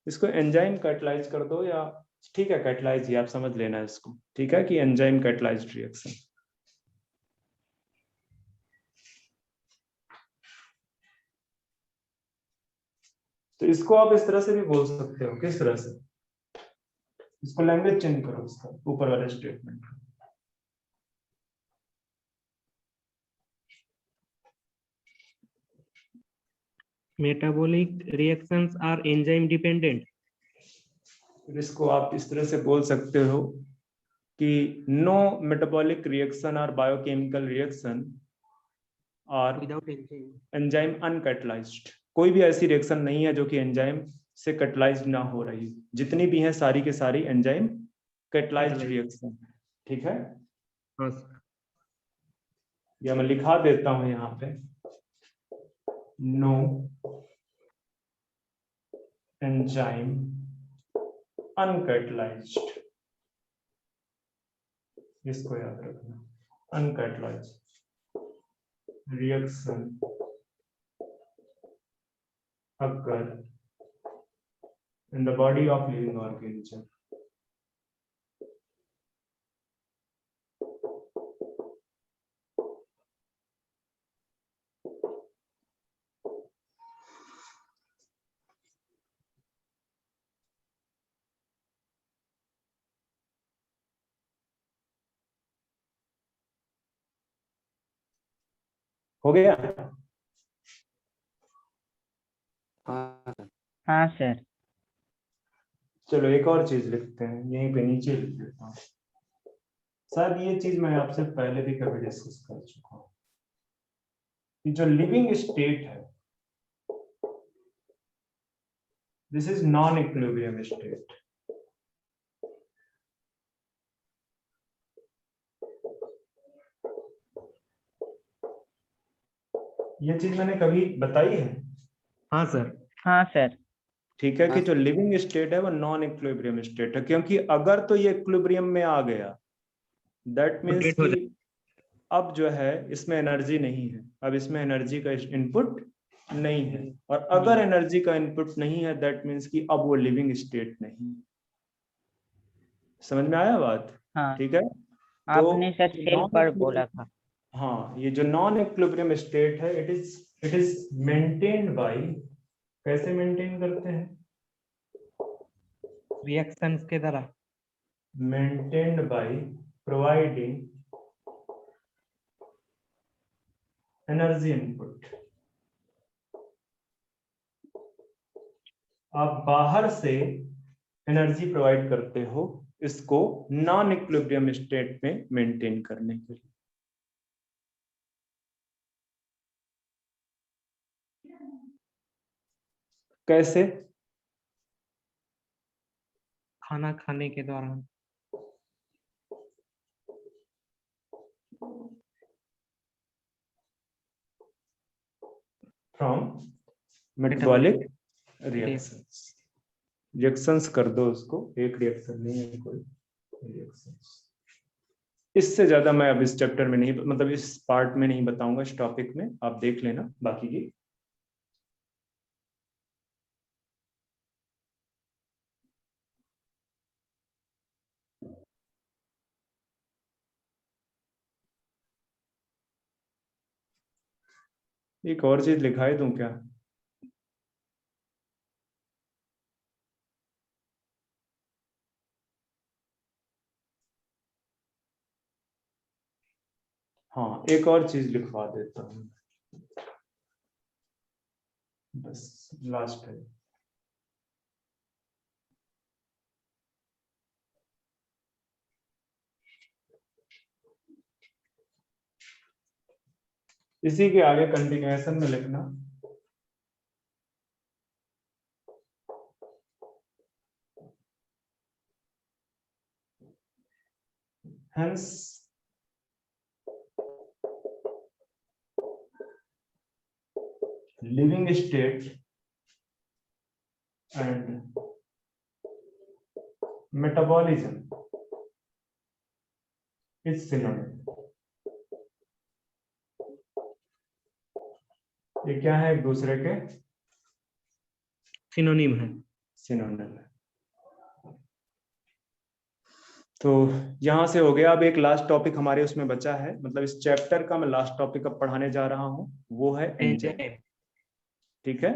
इसको एंजाइम कैटलाइज कर दो, या ठीक है कैटलाइज ही आप समझ लेना इसको, ठीक है, कि एंजाइम कैटलाइज्ड रिएक्शन। तो इसको आप इस तरह से भी बोल सकते हो। किस तरह से? इसको लैंग्वेज चेंज करो, इसका ऊपर वाले statement. Metabolic reactions are enzyme dependent. इसको आप इस तरह से बोल सकते हो कि नो मेटाबॉलिक रिएक्शन और बायोकेमिकल रिएक्शन और विदाउट एंजाइम, एंजाइम अनकैटलाइज्ड। कोई भी ऐसी रिएक्शन नहीं है जो कि एंजाइम से कैटलाइज्ड ना हो रही। जितनी भी हैं सारी के सारी एंजाइम कैटलाइज्ड रिएक्शन, ठीक है। हाँ सर। या मैं लिखा देता हूं यहाँ पे, नो एंजाइम अनकैटलाइज्ड, इसको याद रखना, uncatalysed reaction occur in the body of living organism हो गया? हाँ सर। चलो एक और चीज लिखते हैं, यहीं पे नीचे लिख देता हूँ। शायद ये चीज मैं आपसे पहले भी कभी डिस्कस कर चुका हूँ कि जो लिविंग स्टेट है, this is non equilibrium state. ये चीज मैंने कभी बताई है? हाँ सर। हाँ सर। ठीक है, कि जो लिविंग स्टेट है वो नॉन इक्विलिब्रियम स्टेट है, क्योंकि अगर तो ये इक्विलिब्रियम में आ गया, दैट मीन्स डेट हो कि अब जो है इसमें एनर्जी नहीं है, अब इसमें एनर्जी का इनपुट नहीं है, और अगर एनर्जी का इनपुट नहीं है दैट मीन्स कि अब वो लिविंग स्टेट नहीं। समझ में आया बात? हाँ, ठीक है। तो आपने सर सेल पर बोला था। हाँ, ये जो नॉन इक्विलिब्रियम स्टेट है, इट इज मेंटेन्ड बाय, कैसे मेंटेन करते हैं? रिएक्शंस के द्वारा। Maintained by providing energy input. आप बाहर से एनर्जी प्रोवाइड करते हो इसको नॉन इक्विलिब्रियम स्टेट में मेंटेन करने के लिए। कैसे? खाना खाने के दौरान। From metabolic reactions. रिएक्शंस कर दो उसको, एक रिएक्शन नहीं है, कोई रिएक्शंस। इससे ज्यादा मैं अब इस चैप्टर में नहीं, मतलब इस पार्ट में नहीं बताऊंगा, इस टॉपिक में आप देख लेना बाकी की। एक और चीज लिखाई दूं क्या? हाँ, एक और चीज लिखवा देता हूँ, बस लास्ट है। इसी के आगे कंटिन्यूएशन में लिखना hence living state and metabolism is synonym. ये क्या है, एक दूसरे के सिनोनिम है। सिनोनिम है। तो यहां से हो गया। अब एक लास्ट टॉपिक हमारे उसमें बचा है, मतलब इस चैप्टर का मैं लास्ट टॉपिक अब पढ़ाने जा रहा हूं, वो है एंजाइम। ठीक है,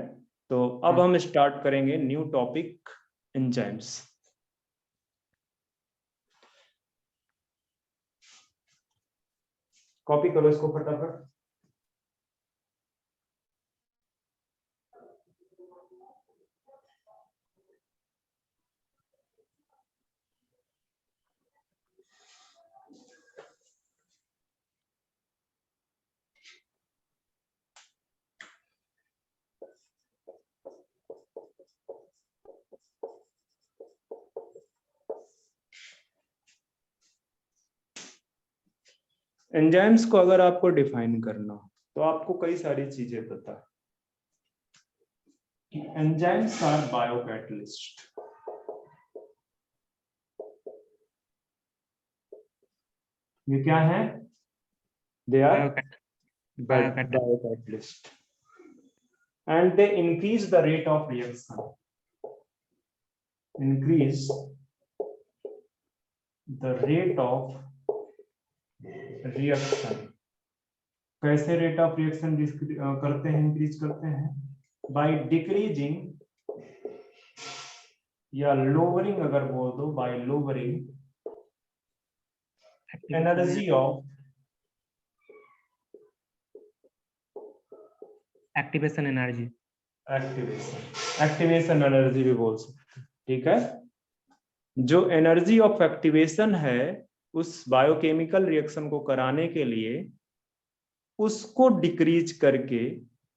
तो अब हम स्टार्ट करेंगे न्यू टॉपिक, एंजाइम्स। कॉपी करो इसको फटाफट। एंजाइम्स को अगर आपको डिफाइन करना हो तो आपको कई सारी चीजें पता है। Enzymes are biocatalyst. ये क्या है? They are biocatalyst and they increase the rate of reaction. Increase the rate of reaction. कैसे रेट ऑफ रिएक्शन करते हैं, इंक्रीज करते हैं? बाय डिक्रीजिंग या लोअरिंग, अगर बोल दो bye lowering energy of activation energy. Activation energy भी बोल सकते हैं। ठीक है, जो एनर्जी ऑफ एक्टिवेशन है उस बायोकेमिकल रिएक्शन को कराने के लिए, उसको डिक्रीज करके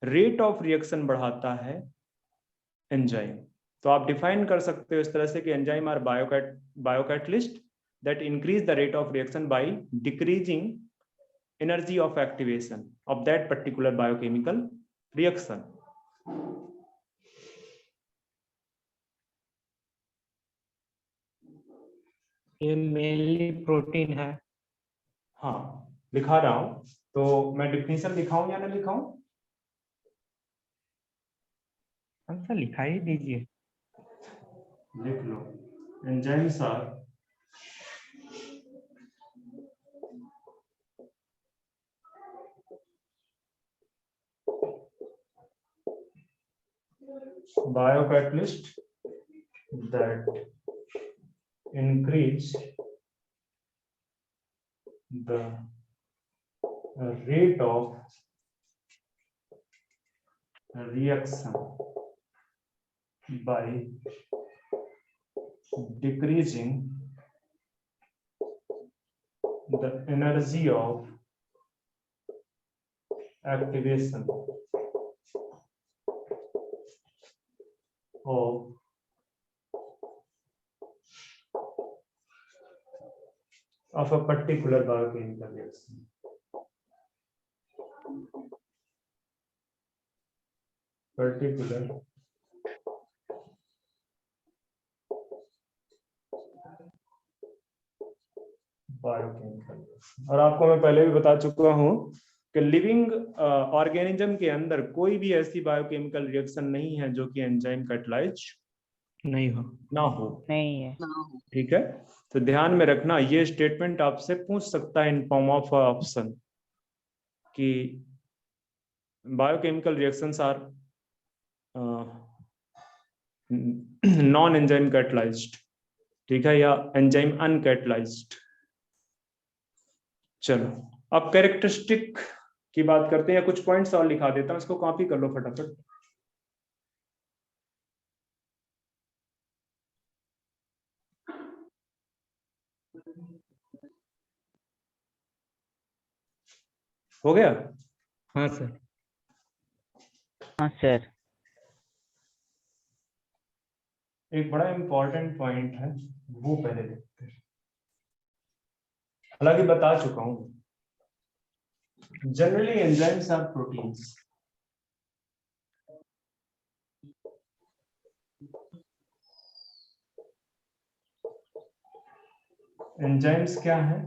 रेट ऑफ रिएक्शन बढ़ाता है एंजाइम। तो आप डिफाइन कर सकते हो इस तरह से कि enzyme are biocatalyst that increase the rate of reaction by decreasing energy of activation of that particular biochemical reaction. ये मेनली प्रोटीन है। हाँ, लिखा रहा हूं, तो मैं डिफिनेशन लिखाऊं या ना लिखाऊं? हमसे लिखा ही दीजिए। लिख लो। Enzymes are biocatalyst that increase the rate of reaction by decreasing the energy of activation of a particular biochemical reaction. Particular biochemical. और आपको मैं पहले भी बता चुका हूं कि लिविंग ऑर्गेनिज्म के अंदर कोई भी ऐसी बायोकेमिकल रिएक्शन नहीं है जो कि एंजाइम कैटलाइज नहीं हो, ना हो। नहीं है। ठीक है, तो ध्यान में रखना, ये स्टेटमेंट आपसे पूछ सकता है इन फॉर्म ऑफ ऑप्शन कि biochemical reactions are non enzyme catalysed, ठीक है, या एंजाइम अनकैटलाइज्ड। चलो अब कैरेक्टरिस्टिक की बात करते हैं, कुछ पॉइंट्स और लिखा देता हूं, इसको कॉपी कर लो फटाफट। हो गया? हाँ सर। हाँ सर। एक बड़ा इंपॉर्टेंट पॉइंट है, वो पहले देखते हैं। हालांकि बता चुका हूं, generally enzymes are proteins. Enzymes क्या है?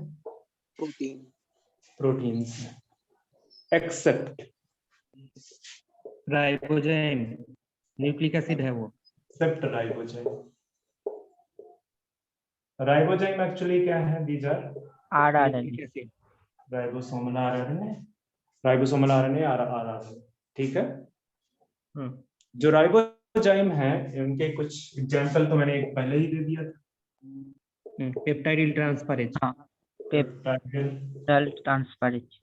Proteins, except ribozyme nucleic acid है वो। Except ribozyme. राइबोजाइम एक्चुअली क्या है? These are RRN। Nucleic acid. Ribosomal RNA, ribosomal RNA, rRNA, ठीक है। जो राइबोजाइम है, इनके कुछ एग्जांपल तो मैंने पहले ही दे दिया था। Peptidyl transferase. हाँ, पेप्टाइडिल ट्रांसफरेज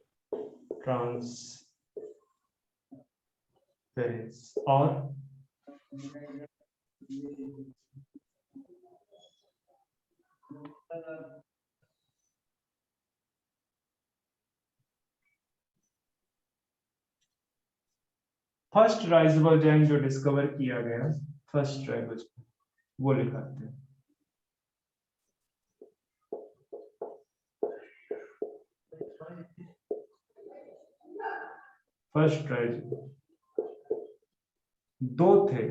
और फर्स्ट राइबोजाइम जो डिस्कवर किया गया, फर्स्ट राइबोजाइम, वो लिखाते हैं। फर्स्ट राइबोजाइम दो थे,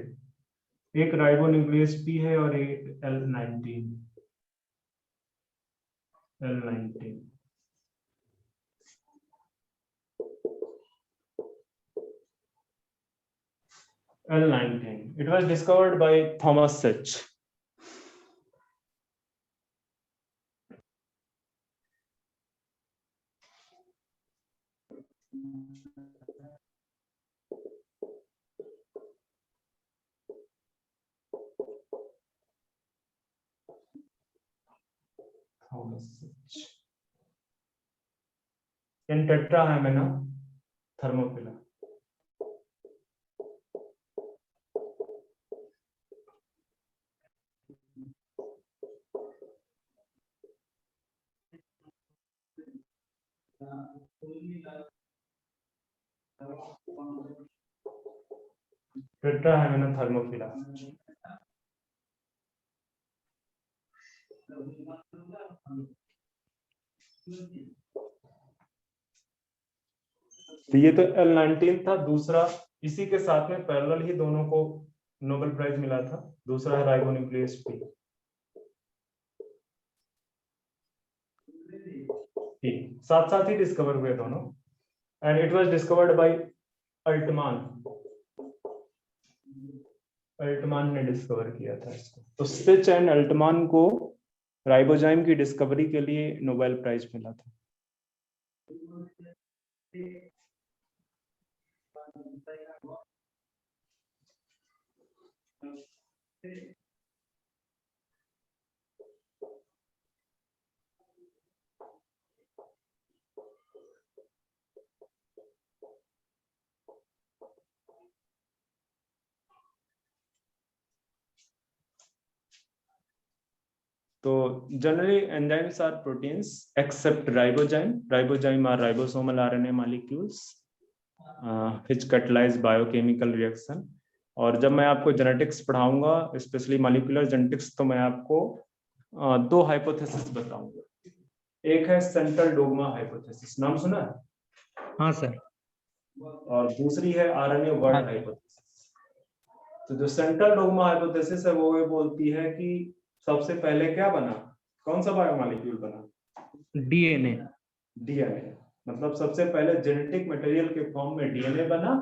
एक राइबोन्यूक्लियस पी है और एक L19। L19. It was discovered by Thomas Sich. In tetrahymena thermophila. Tetrahymena thermophila. तो ये तो L19 था। दूसरा इसी के साथ में पैरेलल ही दोनों को नोबेल प्राइज मिला था। दूसरा है राइबोन्यूक्लियस पी। साथ साथ ही डिस्कवर हुए दोनों, and it was discovered by Altman. Altman ने डिस्कवर किया था इसको। तो सिच एंड अल्टमान को राइबोजाइम की डिस्कवरी के लिए नोबेल प्राइज मिला था। तो generally enzymes are proteins except ribozyme. Ribozyme are ribosomal RNA molecules which catalyze biochemical reaction. और जब मैं आपको जेनेटिक्स पढ़ाऊंगा, स्पेशली मॉलिक्यूलर जेनेटिक्स, तो मैं आपको दो हाइपोथेसिस बताऊंगा। एक है सेंट्रल डोग्मा हाइपोथेसिस, नाम सुना है? हाँ सर। और दूसरी है आरएनए वर्ड हाइपोथेसिस। तो जो सेंट्रल डोग्मा हाइपोथेसिस है वो ये बोलती है कि सबसे पहले क्या बना, कौन सा बायोमॉलिक्यूल बना? डीएनए। डीएनए, मतलब सबसे पहले जेनेटिक मटेरियल के फॉर्म में डीएनए बना,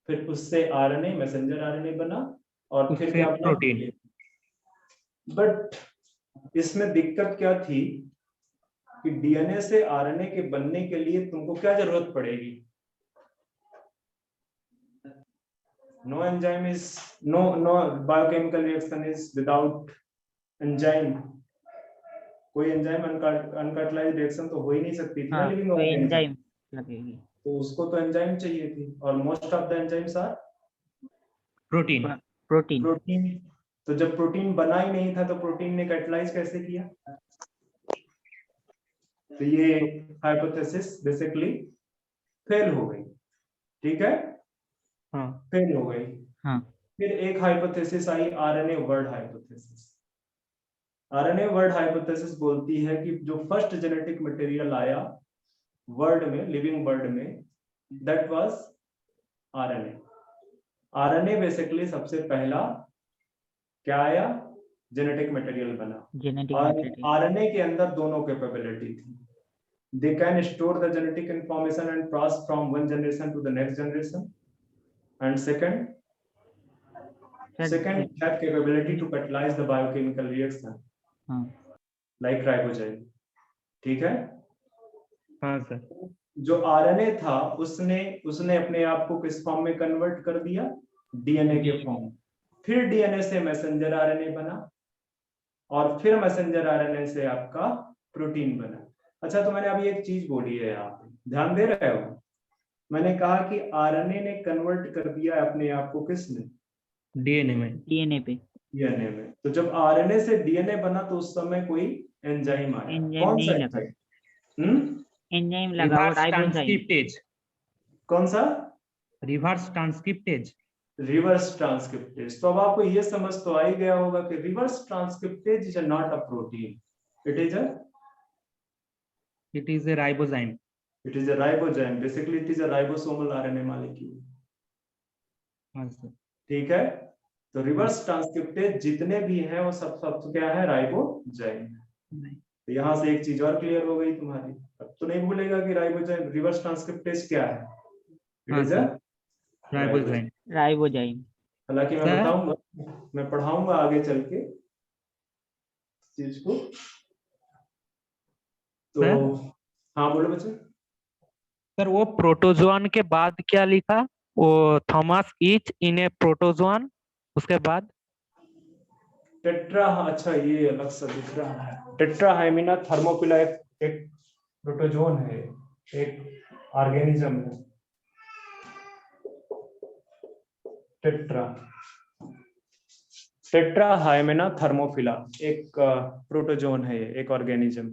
फिर उससे आरएनए, मैसेंजर आरएनए बना, और फिर क्या बना? प्रोटीन। बट इसमें दिक्कत क्या थी कि डीएनए से आरएनए के बनने के लिए तुमको क्या जरूरत पड़ेगी? No enzyme is no biochemical reaction is without enzyme. कोई एंजाइम अनकाटलाइज्ड रिएक्शन तो हो ही नहीं सकती थी ना लिविंग एंजाइम लगेगी, तो उसको तो एंजाइम चाहिए थी, और most of the enzymes are protein. तो जब प्रोटीन बना ही नहीं था तो प्रोटीन ने कैटलाइज कैसे किया? तो ये हाइपोथेसिस बेसिकली फेल हो गई। ठीक है, हाँ फेल हो गई। हाँ फिर एक हाइपोथेसिस आई, RNA world hypothesis. RNA world hypothesis बोलती है कि जो फर्स्ट जेनेटिक मटेरियल आया वर्ल्ड में, लिविंग वर्ल्ड में, that was RNA. RNA basically सबसे पहला क्या आया, जेनेटिक मटेरियल बना। जेनेटिक और मटेरियल। आरएनए के अंदर दोनों कैपेबिलिटी थी, they can store the genetic information and pass from one generation to the next generation, and second have capability to catalyze the biochemical reaction हाँ like ribozyme। ठीक है, हाँ सर। जो आरएनए था उसने अपने आप को किस फॉर्म में कन्वर्ट कर दिया, डीएनए के फॉर्म। फिर डीएनए से मैसेंजर आरएनए बना, और फिर मैसेंजर आरएनए से आपका प्रोटीन बना। अच्छा, तो मैंने अभी एक चीज बोली है, आप ध्यान दे रहे हो? मैंने कहा कि आरएनए ने कन्वर्ट कर दिया अपने आप को किसने, डीएनए में। डीएनए पे। डीएनए में। तो जब आरएनए से डीएनए बना तो उस समय कोई एंजाइम आया, एंजाइम कौन सा नहीं लगा। एंजाइम? एंजाइम लगा, वो रिवर्स राइबोजाइम। ट्रांसक्रिप्टेज। कौन सा? Reverse transcriptase. Reverse transcriptase. तो अब आपको ये समझ तो आ ही गया होगा कि reverse transcriptase is not a protein, it is A ribozyme. It is a ribozyme. Basically, it is a ribosomal RNA molecule. हाँ सर। ठीक है, तो रिवर्स ट्रांसक्रिप्टेज जितने भी हैं वो सब क्या है, राइबोजाइम। तो यहाँ से एक चीज और क्लियर हो गई तुम्हारी, अब तो नहीं भूलेगा कि राइबोजाइम, रिवर्स ट्रांसक्रिप्टेज क्या है, it is a ribozyme. Ribozyme. हालांकि मैं बताऊंगा, मैं पढ़ाऊंगा आगे चल के चीज को। तो हाँ बोलो बच्चे। सर वो प्रोटोजोआन के बाद क्या लिखा, वो Thomas each in A protozoan, उसके बाद टेट्रा, अच्छा ये अलग सा दिख रहा है, टेट्राहाइमिना थर्मोफिला एक प्रोटोजोन है, एक ऑर्गेनिज्म है। टेट्राहाइमिना थर्मोफिला एक प्रोटोजोन है, एक ऑर्गेनिज्म।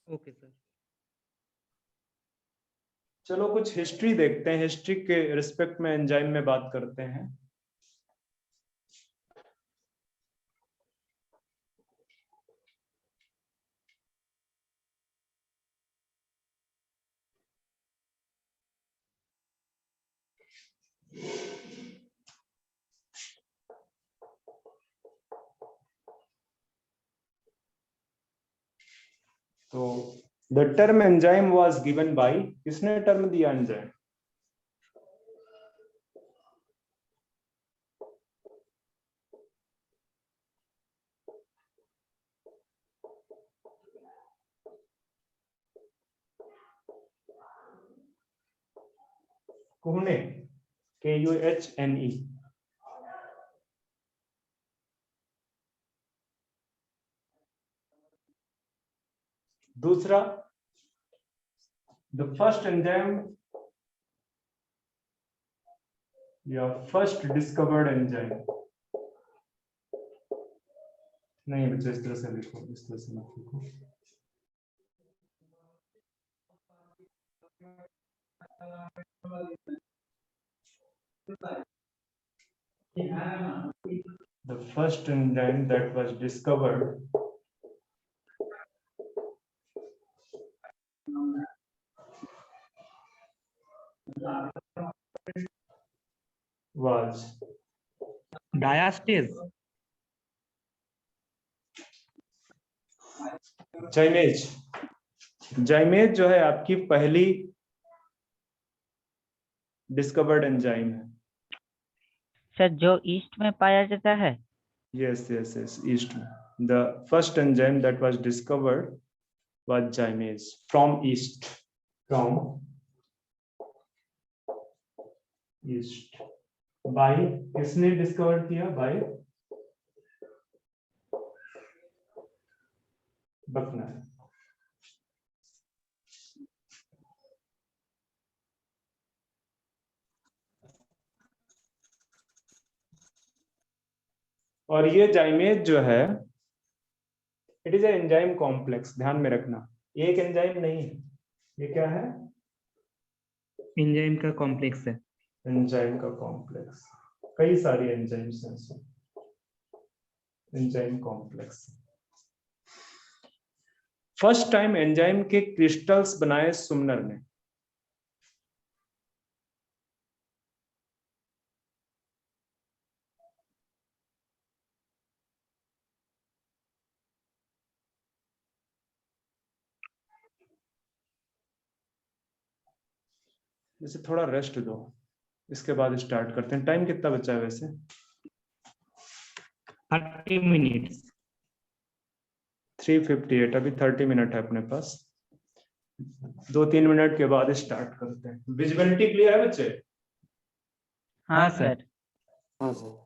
Okay sir. चलो कुछ हिस्ट्री देखते हैं, हिस्ट्री के रिस्पेक्ट में एंजाइम में बात करते हैं। तो the term enzyme was given by, किसने टर्म दिया एंजाइम? कुहने, KUHNE। दूसरा, द फर्स्ट एंजाइम या फर्स्ट डिस्कवर्ड एंजाइम। नहीं बच्चे इस तरह से लिखो, इस तरह से मत लिखो। The first enzyme that was discovered was डायास्टेज। जाइमेज। जाइमेज जो है आपकी पहली डिस्कवर्ड एंजाइम है। सर जो ईस्ट में पाया जाता है। यस यस यस, ईस्ट में। The first enzyme that was discovered was zymase from yeast, from yeast. By, किसने डिस्कवर किया? By Buchner. और ये जाइमेज जो है, it is a enzyme complex, ध्यान में रखना, एक एंजाइम नहीं है। ये क्या है? एंजाइम का कॉम्प्लेक्स है। एंजाइम का कॉम्प्लेक्स, कई सारी एंजाइम्स हैं इसमें, enzyme complex. First time enzyme के क्रिस्टल्स बनाए सुमनर ने। जैसे थोड़ा रेस्ट दो, इसके बाद स्टार्ट करते हैं। टाइम कितना बचा है वैसे? 30 मिनट्स। 3:58, अभी 30 मिनट है अपने पास। 2-3 मिनट के बाद स्टार्ट करते हैं। विजिबिलिटी क्लियर है बच्चे? हाँ हाँ सर। सर। हाँ सर।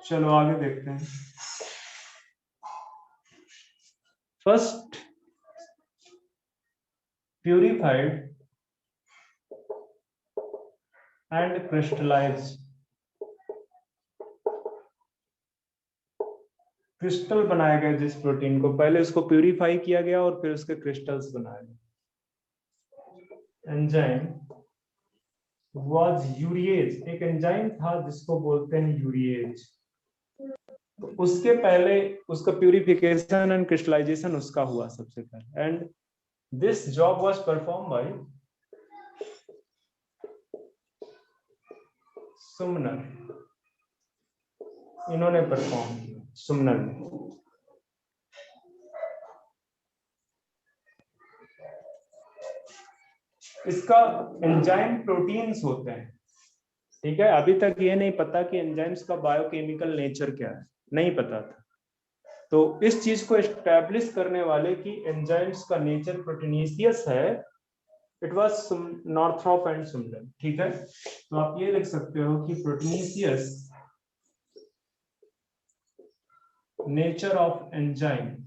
चलो आगे देखते हैं। First purified and crystallised, crystal बनाए गए जिस प्रोटीन को, पहले उसको प्यूरिफाई किया गया और फिर उसके क्रिस्टल्स बनाए गए। एंजाइम वाज यूरिएज, एक एंजाइम था जिसको बोलते हैं यूरिएज। तो उसके पहले उसका प्यूरिफिकेशन एंड क्रिस्टलाइजेशन उसका हुआ सबसे पहले। And this job was perform by Sumner, इन्होंने परफॉर्म किया, सुमनर ने। इसका एंजाइम प्रोटीन्स होते हैं, ठीक है। अभी तक ये नहीं पता कि एंजाइम्स का बायोकेमिकल नेचर क्या है, नहीं पता था। तो इस चीज को एस्टैब्लिश करने वाले कि एंजाइम्स का नेचर प्रोटीनेसियस है, इट वाज नॉर्थरॉप एंड सुमनर, ठीक है। तो आप ये लिख सकते हो कि proteinaceous nature of enzyme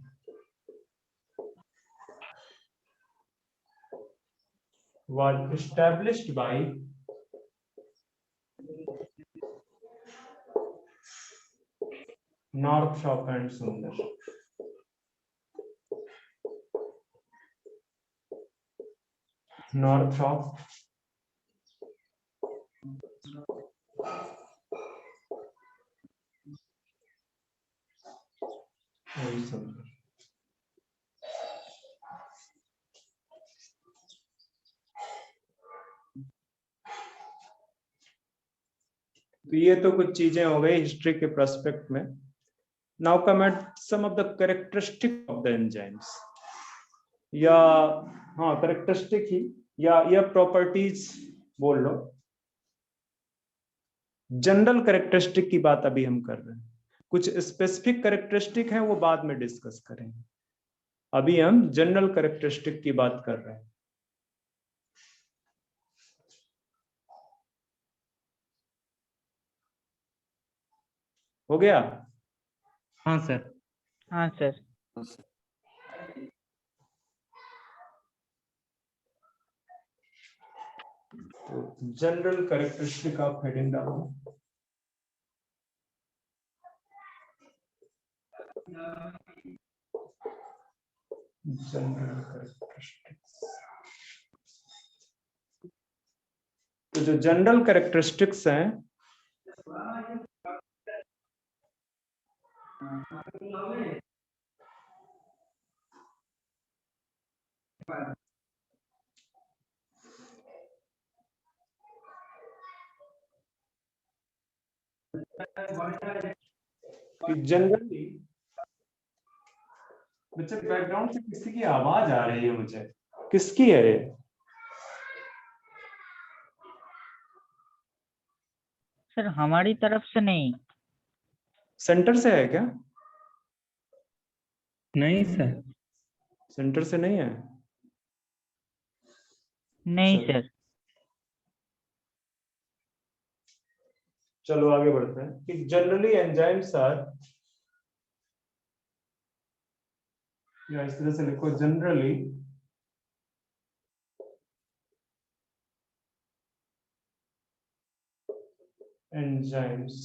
was established by Northrop and Sumner. Northrop and Sumner. तो ये तो कुछ चीजें हो गई हिस्ट्री के प्रोस्पेक्ट में। Now come at some of the characteristic of the enzymes, या हाँ कैरेक्टरिस्टिक ही, या प्रॉपर्टीज बोल लो। जनरल कैरेक्टरिस्टिक की बात अभी हम कर रहे हैं, कुछ स्पेसिफिक कैरेक्टरिस्टिक हैं वो बाद में डिस्कस करेंगे। अभी हम जनरल कैरेक्टरिस्टिक की बात कर रहे हैं। हो गया? हाँ सर। हाँ सर। तो जनरल कैरेक्टरिस्टिक आप हेडिंग डालो। General characteristics. तो जो जनरल कैरेक्टरिस्टिक्स हैं, जनरली बच्चे बैकग्राउंड से किसी की आवाज आ रही है मुझे, किसकी है ये? सर हमारी तरफ से नहीं। सेंटर से है क्या? नहीं सर। सेंटर से नहीं है? नहीं चलो सर। चलो आगे बढ़ते हैं कि जनरली एंजाइम्स आर, या इस तरह से लिखो, generally enzymes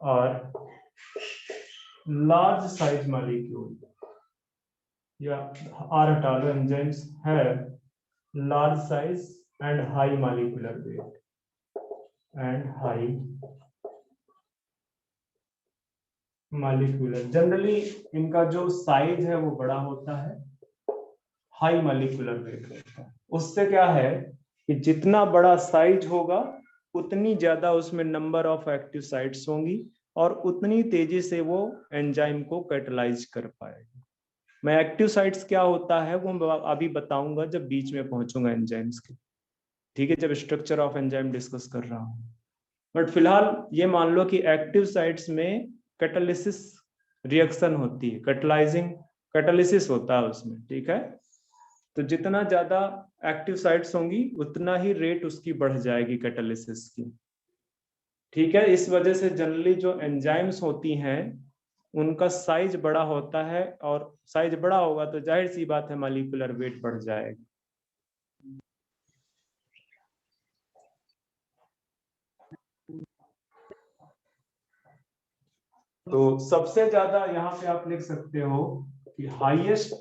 are large size molecule, या आर हटा लो, enzymes have large size and high molecular weight and high molecular, generally इनका जो साइज है वो बड़ा होता है, हाई मॉलिक्यूलर वेट होता है। उससे क्या है कि जितना बड़ा साइज होगा उतनी ज्यादा उसमें नंबर ऑफ एक्टिव साइट्स होंगी और उतनी तेजी से वो एंजाइम को कैटलाइज कर पाएगा। मैं एक्टिव साइट्स क्या होता है वो अभी बताऊंगा जब बीच में पहुंचूंगा एंजाइम्स के, ठीक है, जब स्ट्रक्चर ऑफ एंजाइम डिस्कस कर रहा हूं। बट फिलहाल ये मान लो कि एक्टिव साइट्स में कैटालिसिस रिएक्शन होती है, कैटलाइजिंग कैटालिसिस होता है उसमें, ठीक है। तो जितना ज्यादा एक्टिव साइट्स होंगी उतना ही रेट उसकी बढ़ जाएगी कैटालिसिस की, ठीक है। इस वजह से जनरली जो एंजाइम्स होती हैं उनका साइज बड़ा होता है, और साइज बड़ा होगा तो जाहिर सी बात है मॉलिक्यूलर वेट बढ़ जाएगा। तो सबसे ज्यादा यहाँ पे आप लिख सकते हो कि हाईएस्ट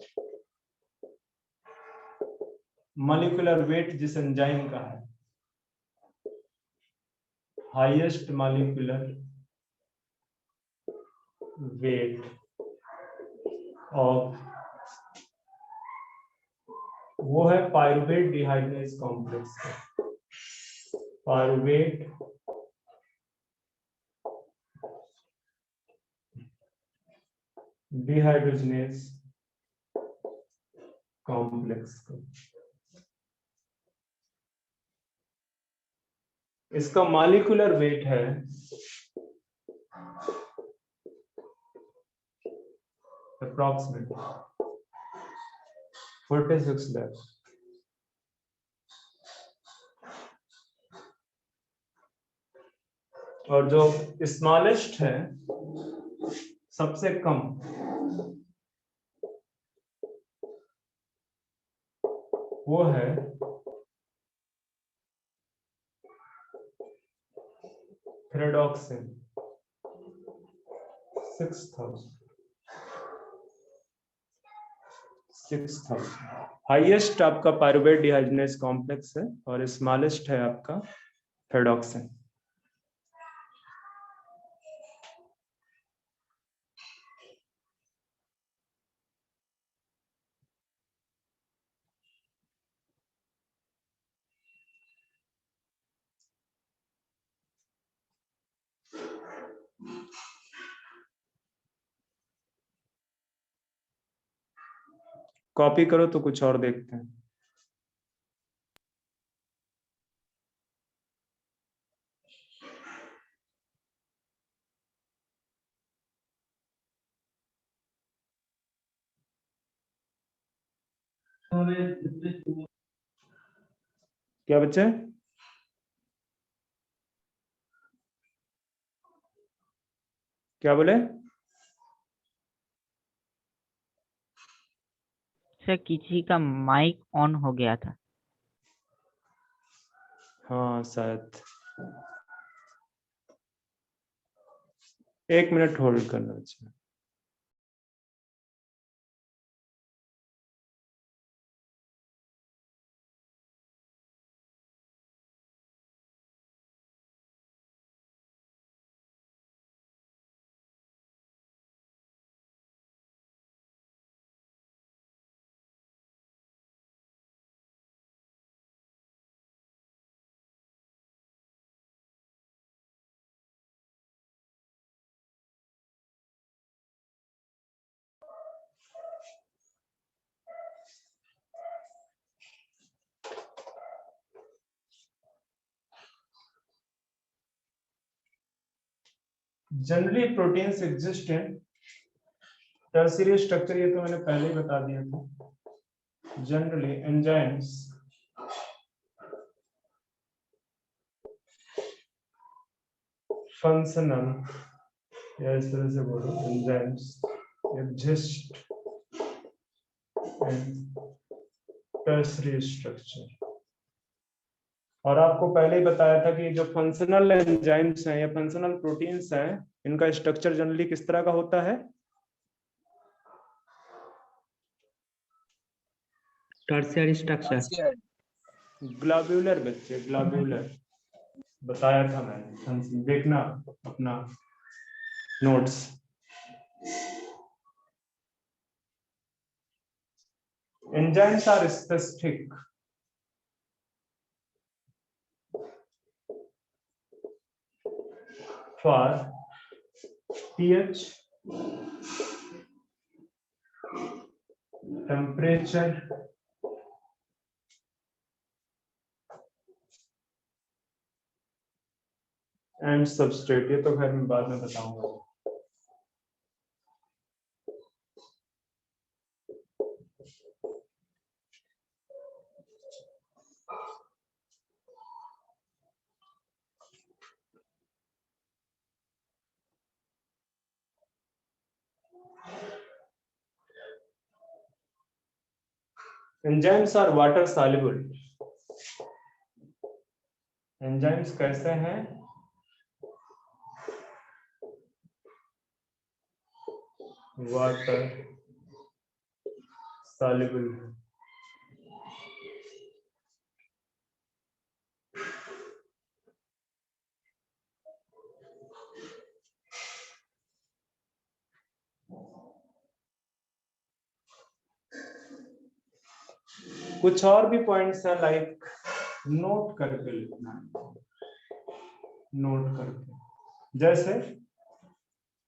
मॉलिक्यूलर वेट जिस एंजाइम का है, हाईएस्ट मॉलिक्यूलर वेट ऑफ, वो है पायरुवेट डिहाइड्रेज कॉम्प्लेक्स का, पायरुवेट डिहाइड्रोजनेज कॉम्प्लेक्स का। इसका मॉलिक्यूलर वेट है अप्रॉक्सीमेट 46 लाख। और जो स्मॉलेस्ट है, सबसे कम, वो है थ्रेडॉक्सिन 6000। हाईएस्ट आपका पायरुवेट डिहाइड्रोजनेज कॉम्प्लेक्स है और स्मॉलेस्ट है आपका थ्रेडॉक्सिन। कॉपी करो तो कुछ और देखते हैं। क्या बच्चे? क्या बोले? सर किसी का माइक ऑन हो गया था। हाँ शायद। 1 मिनट होल्ड करना बच्चे। Generally proteins exist in tertiary structure, ये तो मैंने पहले ही बता दिया था। जनरली एंजाइम्स फंक्शनल, या इस तरह से बोलो, enzymes exist in tertiary structure. और आपको पहले ही बताया था कि जो फंक्शनल एंजाइम्स हैं या फंक्शनल प्रोटीन्स हैं, इनका स्ट्रक्चर जनरली किस तरह का होता है? Tertiary structure. ग्लोब्यूलर बच्चे, ग्लोब्यूलर बताया था मैंने, देखना अपना notes. Enzymes are specific for pH, temperature, and substrate। ये तो खैर मैं बाद में बताऊंगा। Enzymes are water soluble. Enzymes कैसे हैं? Water soluble. कुछ और भी पॉइंट्स हैं, लाइक नोट करके लिखना, नोट करके, जैसे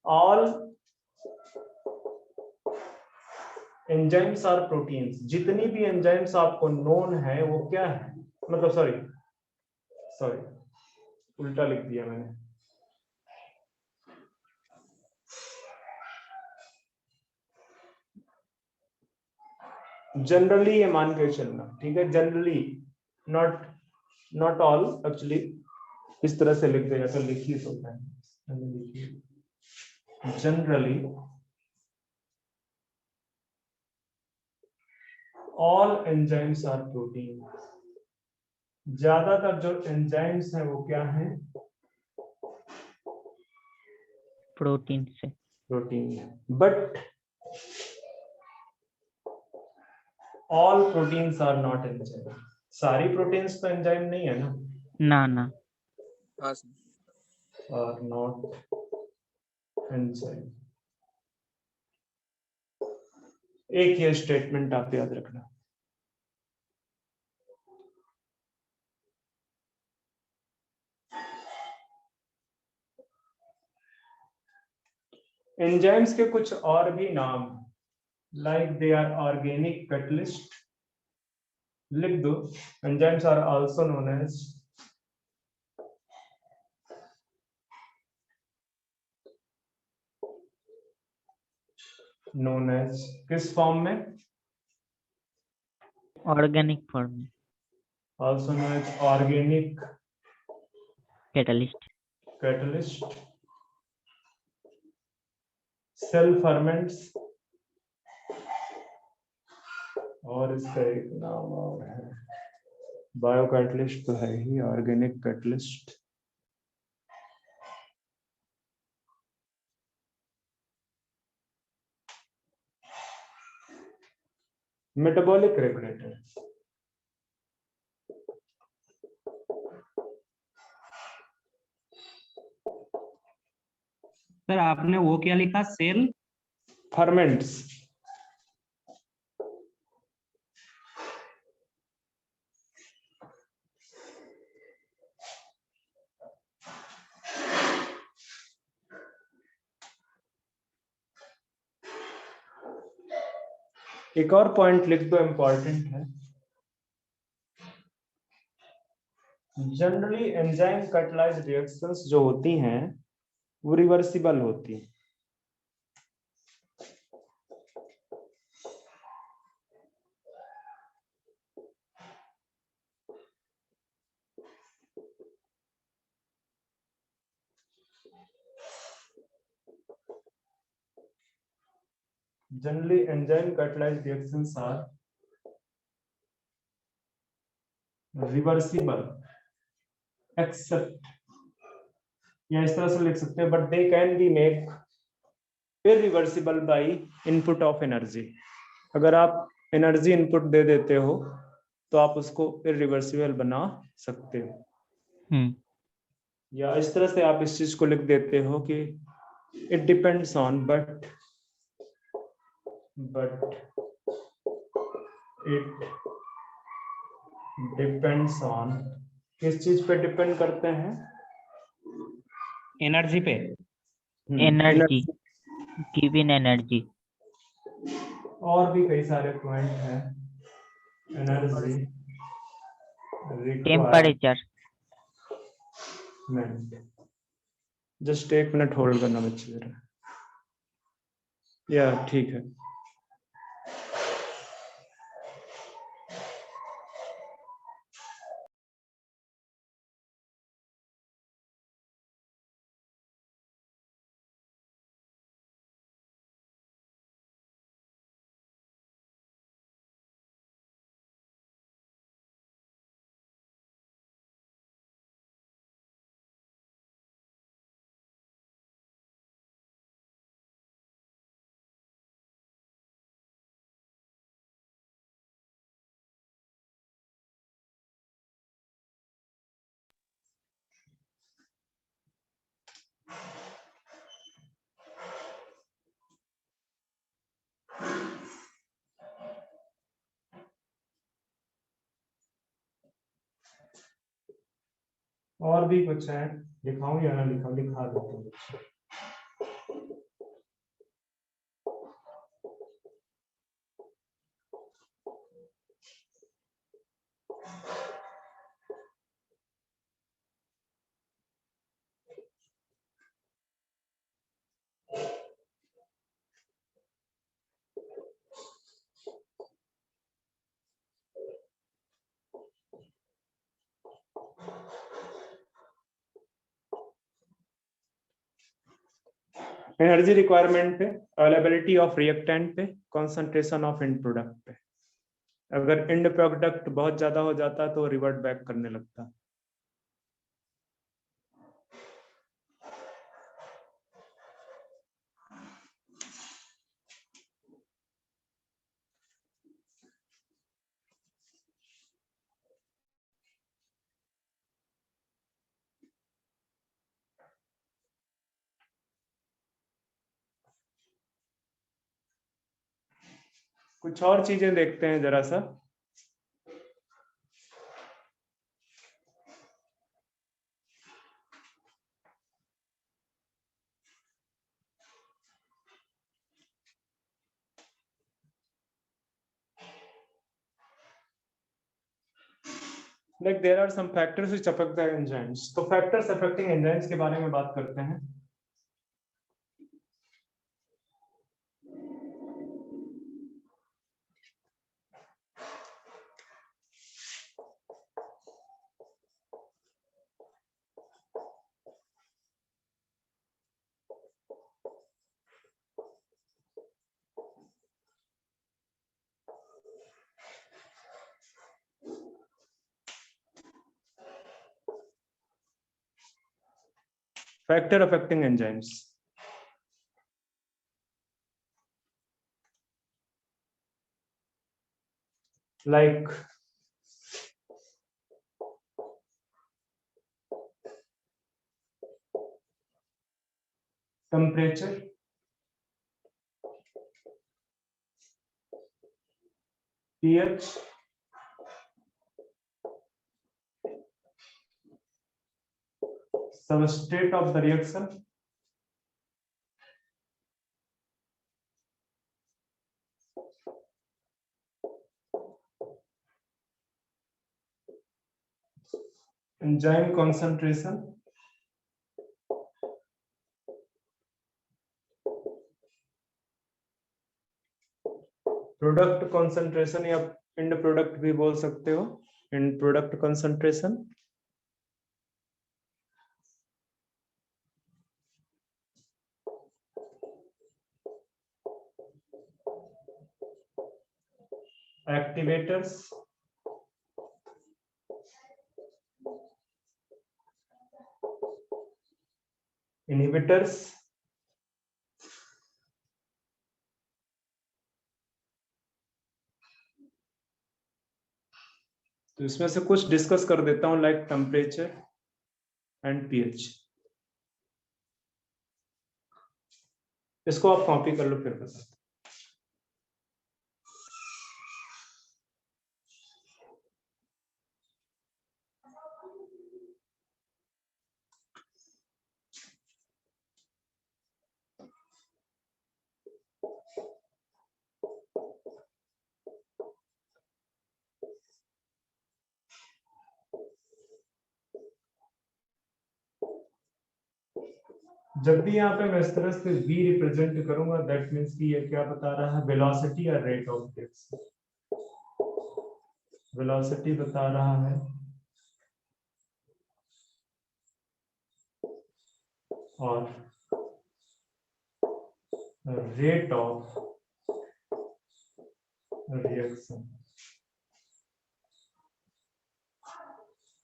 ऑल एंजाइम्स आर प्रोटीन्स। जितनी भी एंजाइम्स आपको नोन है वो क्या है, मतलब सॉरी उल्टा लिख दिया मैंने। जनरली ये मान के चलना, ठीक है? जनरली, नॉट ऑल, एक्चुअली इस तरह से लिख देगा तो लिखिए तो generally all enzymes are protein. ज्यादातर जो एंजाइम्स हैं वो क्या हैं? प्रोटीन से। प्रोटीन है। But all proteins are not enzyme. सारी प्रोटीन्स तो एंजाइम नहीं है ना। ना। और नॉट एंजाइम। एक ये स्टेटमेंट आप याद रखना। एंजाइम्स के कुछ और भी नाम, like they are organic catalyst. लिख दो, enzymes are also known as किस फॉर्म में? Organic form, also known as organic catalyst, catalyst, cell ferments, और इसका एक नाम और है, बायो कैटलिस्ट तो है ही, organic catalyst, metabolic regulator. Sir आपने वो क्या लिखा, सेल फर्मेंट्स, एक और पॉइंट लिख दो, इंपॉर्टेंट है। जनरली एंजाइम कैटलाइज्ड रिएक्शंस जो होती हैं वो रिवर्सिबल होती हैं। Generally, enzyme catalyzed reactions are reversible, except, या इस तरह से लिख सकते हैं, but they can be made irreversible by input of energy। अगर आप एनर्जी इनपुट दे देते हो तो आप उसको इरिवर्सिबल बना सकते हो। या इस तरह से आप इस चीज को लिख देते हो कि it depends on, but it depends on, किस चीज पे डिपेंड करते हैं? एनर्जी पे, एनर्जी, गिवन एनर्जी, और भी कई सारे पॉइंट हैं, एनर्जी, टेम्परेचर। जस्ट एक मिनट होल्ड करना बच्चे जरा, या ठीक है। और भी कुछ है, लिखाऊं या ना लिखाऊं? लिखा देता हूं। एनर्जी रिक्वायरमेंट पे, अवेलेबिलिटी ऑफ रिएक्टेंट पे, कंसंट्रेशन ऑफ एंड प्रोडक्ट पे। अगर एंड प्रोडक्ट बहुत ज्यादा हो जाता तो रिवर्ट बैक करने लगता। कुछ और चीजें देखते हैं जरा सा। Like there are some factors which affect the enzymes। तो factors affecting enzymes के बारे में बात करते हैं। factor affecting enzymes. Like temperature, pH, substrate of the reaction, enzyme concentration, product concentration या end product भी बोल सकते हो, end product concentration, activators, inhibitors, तो इसमें से कुछ डिस्कस कर देता हूं, लाइक टेम्परेचर एंड पीएच। इसको आप कॉपी कर लो फिर बता। जब भी यहाँ पे मैं इस तरह से v रिप्रेजेंट करूंगा, दैट मीन्स कि ये क्या बता रहा है, वेलोसिटी या रेट ऑफ रिएक्शन। वेलोसिटी बता रहा है और रेट ऑफ रिएक्शन,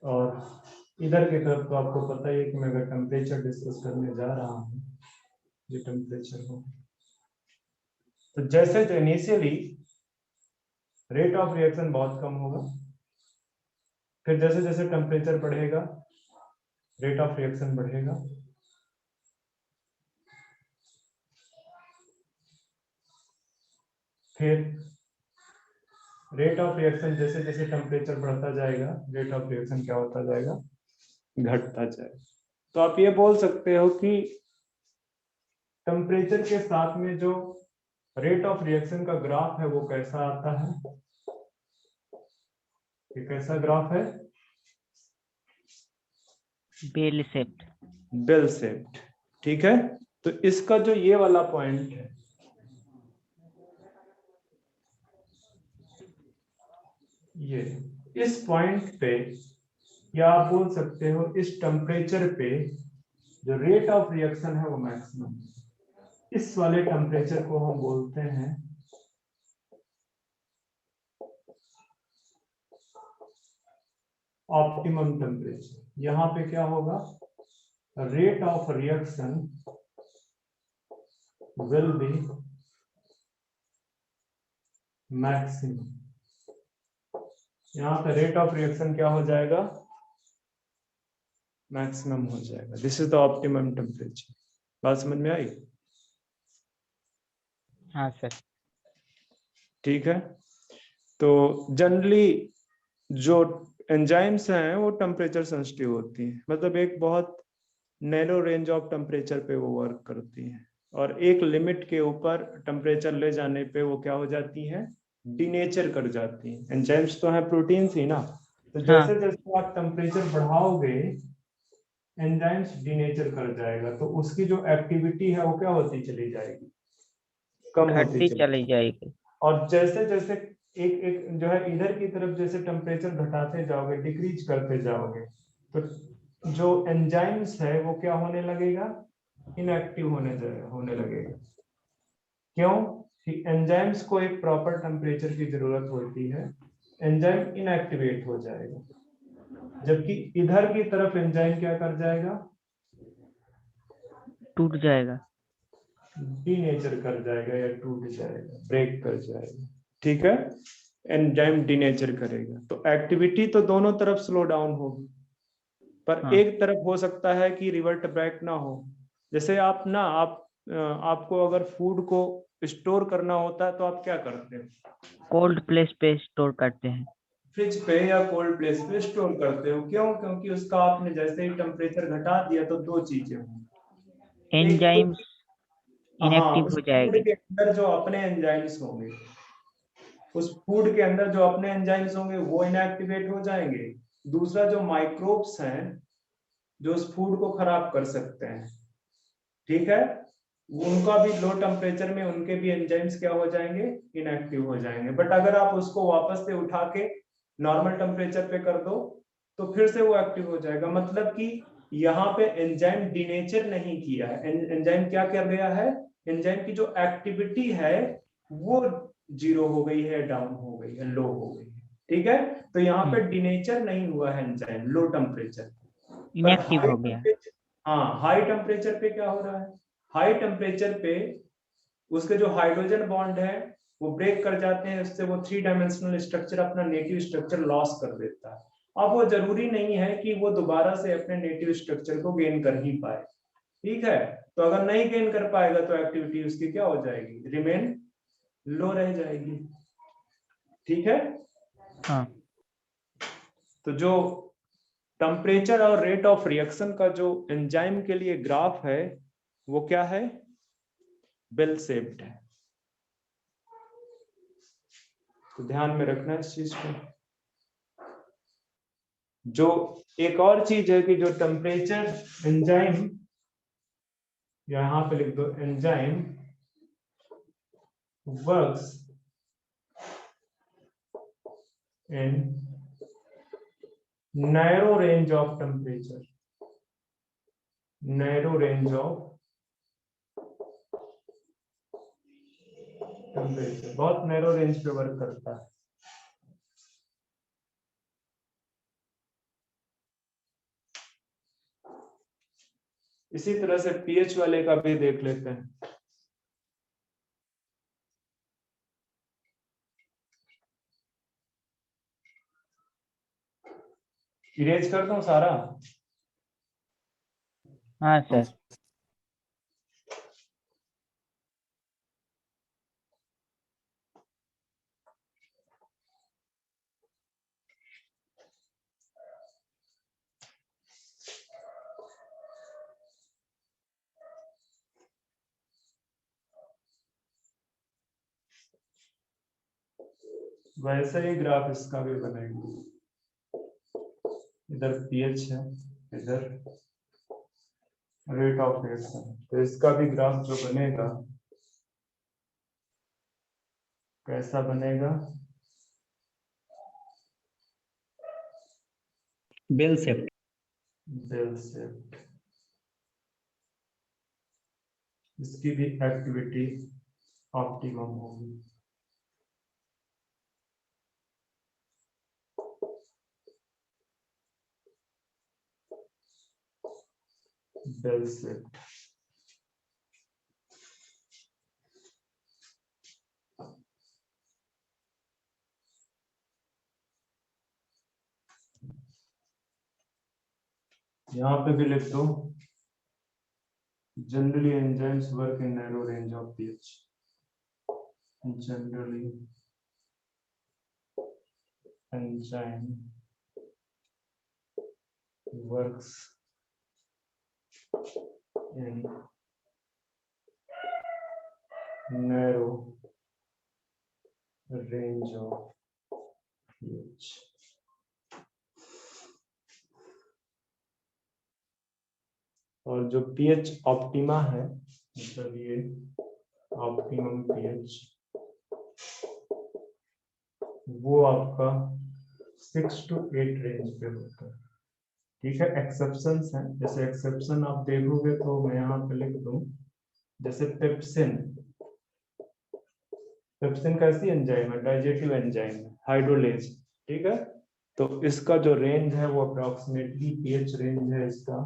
और इधर की तरफ तो आपको पता ही है कि मैं अगर टेम्परेचर डिस्कस करने जा रहा हूँ, ये टेम्परेचर हो, तो जैसे तो इनिशियली रेट ऑफ रिएक्शन बहुत कम होगा, फिर जैसे जैसे टेम्परेचर बढ़ेगा रेट ऑफ रिएक्शन बढ़ेगा, फिर रेट ऑफ रिएक्शन जैसे जैसे टेम्परेचर बढ़ता जाएगा रेट ऑफ रिएक्शन क्या होता जाएगा, घटता जाएगा। तो आप ये बोल सकते हो कि टेम्परेचर के साथ में जो रेट ऑफ रिएक्शन का ग्राफ है वो कैसा आता है, ये कैसा ग्राफ है, बेल शेप्ड। बेल शेप्ड, ठीक है। तो इसका जो ये वाला पॉइंट है, ये इस पॉइंट पे, या आप बोल सकते हो इस टेम्परेचर पे जो रेट ऑफ रिएक्शन है वो मैक्सिमम, इस वाले टेम्परेचर को हम बोलते हैं ऑप्टिमम टेम्परेचर। यहाँ पे क्या होगा, rate of reaction will be maximum. यहाँ पे रेट ऑफ रिएक्शन क्या हो जाएगा, मैक्सिमम हो जाएगा। This is the optimum temperature. बात समझ में आई? हाँ सर। ठीक है। तो जनरली जो एंजाइम्स हैं वो टेम्परेचर सेंसिटिव होती हैं, मतलब एक बहुत नैरो रेंज ऑफ टेम्परेचर पे वो वर्क करती हैं, और एक लिमिट के ऊपर टेम्परेचर ले जाने पे वो क्या हो जाती हैं, डिनेचर कर जाती हैं। एंजाइम्स तो हैं प्रोटीन्स ही ना, तो जैसे जैसे आप टेम्परेचर बढ़ाओगे एंजाइम्स डिनेचर कर जाएगा, तो उसकी जो एक्टिविटी है वो क्या होती चली जाएगी, कम होती चली जाएगी। और जैसे जैसे एक एक जो है इधर की तरफ जैसे टेम्परेचर घटाते जाओगे, डिक्रीज करते जाओगे, तो जो एंजाइम्स है वो क्या होने लगेगा, इनएक्टिव होने लगेगा। क्यों कि एंजाइम्स को एक प्रॉपर टेम्परेचर की जरूरत होती है, एंजाइम इनएक्टिवेट हो जाएगा, जबकि इधर की तरफ एंजाइम क्या कर जाएगा, इनएक्टिव हो जाएगा। क्यों कि एंजाइम्स को एक प्रॉपर टेम्परेचर की जरूरत होती है, एंजाइम इनएक्टिवेट हो जाएगा, जबकि इधर की तरफ एंजाइम क्या कर जाएगा, इनएक्टिव हो जाएगा। जबकि इधर की तरफ एंजाइम क्या कर जाएगा, टूट जाएगा। डीनेचर कर जाएगा या टूट जाएगा, ब्रेक कर जाएगा, ठीक है। एंजाइम डीनेचर करेगा, तो एक्टिविटी तो दोनों तरफ स्लो डाउन होगी, पर हाँ। एक तरफ हो सकता है कि रिवर्ट बैक ना हो। जैसे आपको अगर फूड को स्टोर करना होता है तो आप क्या करते हो? कोल्ड प्लेस पे स्टोर करते हैं। फ्रिज पे या कोल्ड प्लेस पे स्टोर करते हो, क्यों? क्योंकि उसका आपने जैसे ही टेम्परेचर घटा दिया तो दो चीजें होंगी। एक तो एंजाइम्स हाँ, इनएक्टिव उस हो फूड जाएगी। के अंदर जो अपने एंजाइम्स होंगे, उस फूड के अंदर जो अपने एंजाइम्स होंगे वो इनएक्टिवेट हो जाएंगे। दूसरा, जो माइक्रोब्स हैं जो उस फूड को खराब कर सकते हैं, ठीक है, उनका भी लो टेम्परेचर में उनके भी एंजाइम्स क्या हो जाएंगे? इनएक्टिव हो जाएंगे। बट अगर आप उसको वापस से उठा के नॉर्मल टेम्परेचर पे कर दो तो फिर से वो एक्टिव हो जाएगा। मतलब कि यहाँ पे एंजाइम डीनेचर नहीं किया है, एंजाइम क्या कर गया है? एंजाइम की जो एक्टिविटी है वो जीरो हो गई है, डाउन हो गई है, लो हो गई है, ठीक है। तो यहाँ पे डीनेचर नहीं हुआ है एंजाइम लो टेम्परेचर, पर इनएक्टिव हाई हो गया। टेम्परेचर, हाँ, हाई टेम्परेचर पे क्या हो रहा है? हाई टेम्परेचर पे उसके जो हाइड्रोजन बॉन्ड है वो ब्रेक कर जाते हैं, उससे वो 3 डायमेंशनल स्ट्रक्चर, अपना नेटिव स्ट्रक्चर लॉस कर देता है। अब वो जरूरी नहीं है कि वो दोबारा से अपने नेटिव स्ट्रक्चर को गेन कर ही पाए, ठीक है। तो अगर नहीं गेन कर पाएगा तो एक्टिविटी उसकी क्या हो जाएगी? रिमेन लो रह जाएगी, ठीक है। हाँ। तो जो टेम्परेचर और रेट ऑफ रिएक्शन का जो एंजाइम के लिए ग्राफ है वो क्या है? बेल शेप्ड है। तो ध्यान में रखना इस चीज को। जो एक और चीज है कि जो टेम्परेचर एंजाइम, यहां पे लिख दो, enzyme works in narrow range of temperature, narrow range of temperature, बहुत नैरो रेंज पे वर्क करता है। इसी तरह से पीएच वाले का भी देख लेते हैं। इरेज कर दूं सारा? हाँ सर। वैसे ही ग्राफ इसका भी बनेगा। इधर पीएच है, इधर रेट ऑफ रिएक्शन, तो इसका भी ग्राफ जो बनेगा कैसा बनेगा? Bell shape. Bell shape. इसकी भी एक्टिविटी ऑप्टिमम होगी। Bell shape. यहाँ पे भी लिख दो, generally enzymes work in narrow range of pH. Generally enzyme works in narrow range of pH. और जो पीएच ऑप्टिमा है, मतलब ये ऑप्टिमम पीएच, वो आपका 6 to 8 रेंज पे होता है, ठीक है। एक्सेप्शंस हैं, जैसे एक्सेप्शन आप देखोगे तो मैं यहाँ पे लिख दूं, जैसे पेप्सिन। पेप्सिन कैसी एंजाइम है? डाइजेटिव एंजाइम है, हाइड्रोलेज, ठीक है। तो इसका जो रेंज है वो अप्रोक्सीमेटली पीएच रेंज है इसका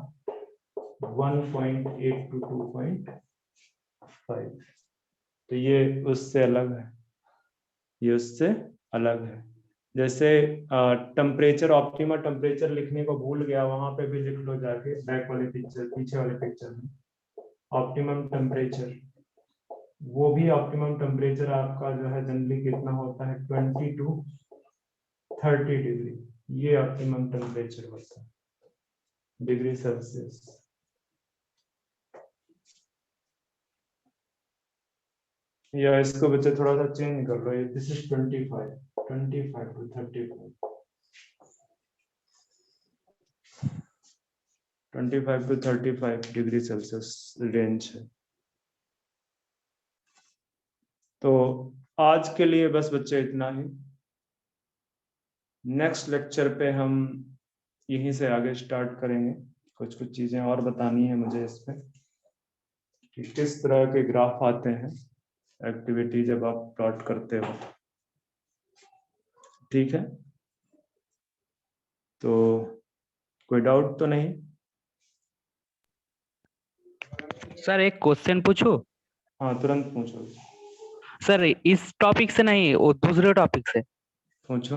1.8 to 2.5। तो ये उससे अलग है, ये उससे अलग है। जैसे टेम्परेचर, ऑप्टिमम टेम्परेचर लिखने को भूल गया, वहां पे भी लिख लो जाके बैक वाले पिक्चर, पीछे वाले पिक्चर में ऑप्टिमम टेम्परेचर। वो भी ऑप्टिमम टेम्परेचर आपका जो है जनरली कितना होता है, 20 to 30 डिग्री। ये ऑप्टिमम टेम्परेचर होता है डिग्री सेल्सियस। या इसको बच्चे थोड़ा सा चेंज कर लो, this is 25 to 35, 25 to 35 degree Celsius range है। तो आज के लिए बस बच्चे इतना ही। नेक्स्ट लेक्चर पे हम यहीं से आगे स्टार्ट करेंगे। कुछ चीजें और बतानी है मुझे इसमें कि किस तरह के ग्राफ आते हैं एक्टिविटी जब आप प्लॉट करते हो। ठीक है, तो कोई डाउट तो नहीं? सर एक क्वेश्चन पूछूं? हाँ तुरंत पूछो। सर इस टॉपिक से नहीं, वो दूसरे टॉपिक से पूछो।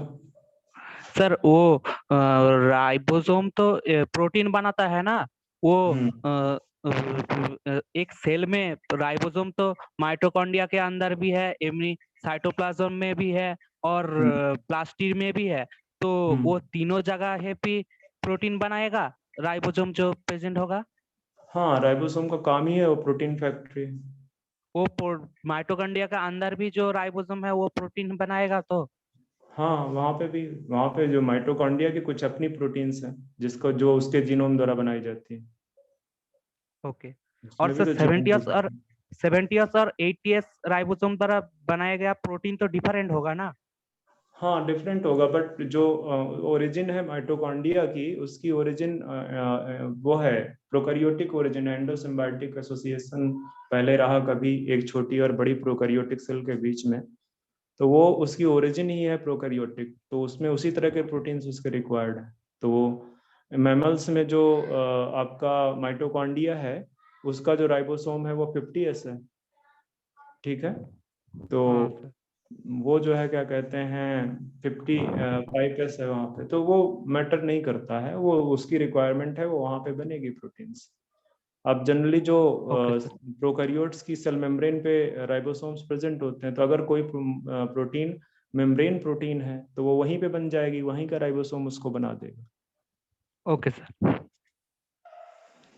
सर वो राइबोसोम तो प्रोटीन बनाता है ना, वो एक सेल में राइबोसोम तो माइटोकॉन्ड्रिया के अंदर भी है, एमनी साइटोप्लाज्म में भी है और प्लास्टिड में भी है। तो वो तीनों जगह है भी प्रोटीन बनाएगा राइबोसोम जो प्रेजेंट होगा। हाँ, राइबोसोम का काम ही है वो प्रोटीन फैक्ट्री। वो माइटोकॉन्ड्रिया का अंदर भी जो राइबोसोम है वो प्रोटीन बनाएगा। तो हाँ, वहाँ पे जो माइटोकॉन्ड्रिया की कुछ अपनी प्रोटीन्स हैं जिसको जो उसके जीनोम द्वारा बनाई जाती है। ओके। और सर 70s और 80s राइबोसोम द्वारा बनाया गया प्रोटीन तो डिफरेंट होगा ना? हाँ डिफरेंट होगा, बट जो ओरिजिन है माइटोकॉन्ड्रिया की, उसकी ओरिजिन वो है प्रोकैरियोटिक ओरिजिन, एंडोसिम्बायोटिक एसोसिएशन पहले रहा कभी एक छोटी और बड़ी प्रोकैरियोटिक सेल के बीच में, तो वो उसकी ओरिजिन ही है प्रोकैरियोटिक, तो उसमें उसी तरह के प्रोटीन्स उसके रिक्वायर्ड है। तो वो मैमल्स में जो आपका माइटोकॉन्ड्रिया है उसका जो राइबोसोम है वो 50s है। ठीक है, तो वो जो है क्या कहते हैं 55s है वहाँ पे, तो वो मैटर नहीं करता है, वो उसकी रिक्वायरमेंट है, वो वहाँ पे बनेगी प्रोटीन्स। अब जनरली जो प्रोकैरियोट्स की सेल मेम्ब्रेन पे राइबोसोम्स प्रेजेंट होते हैं, तो अगर कोई प्रोटीन मेम्ब्रेन प्रोटीन है तो वो वहीं पे बन जाएगी, वहीं का राइबोसोम उसको बना देगा। Okay sir.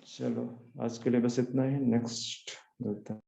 चलो आज के लिए बस इतना ही, नेक्स्ट मिलते हैं।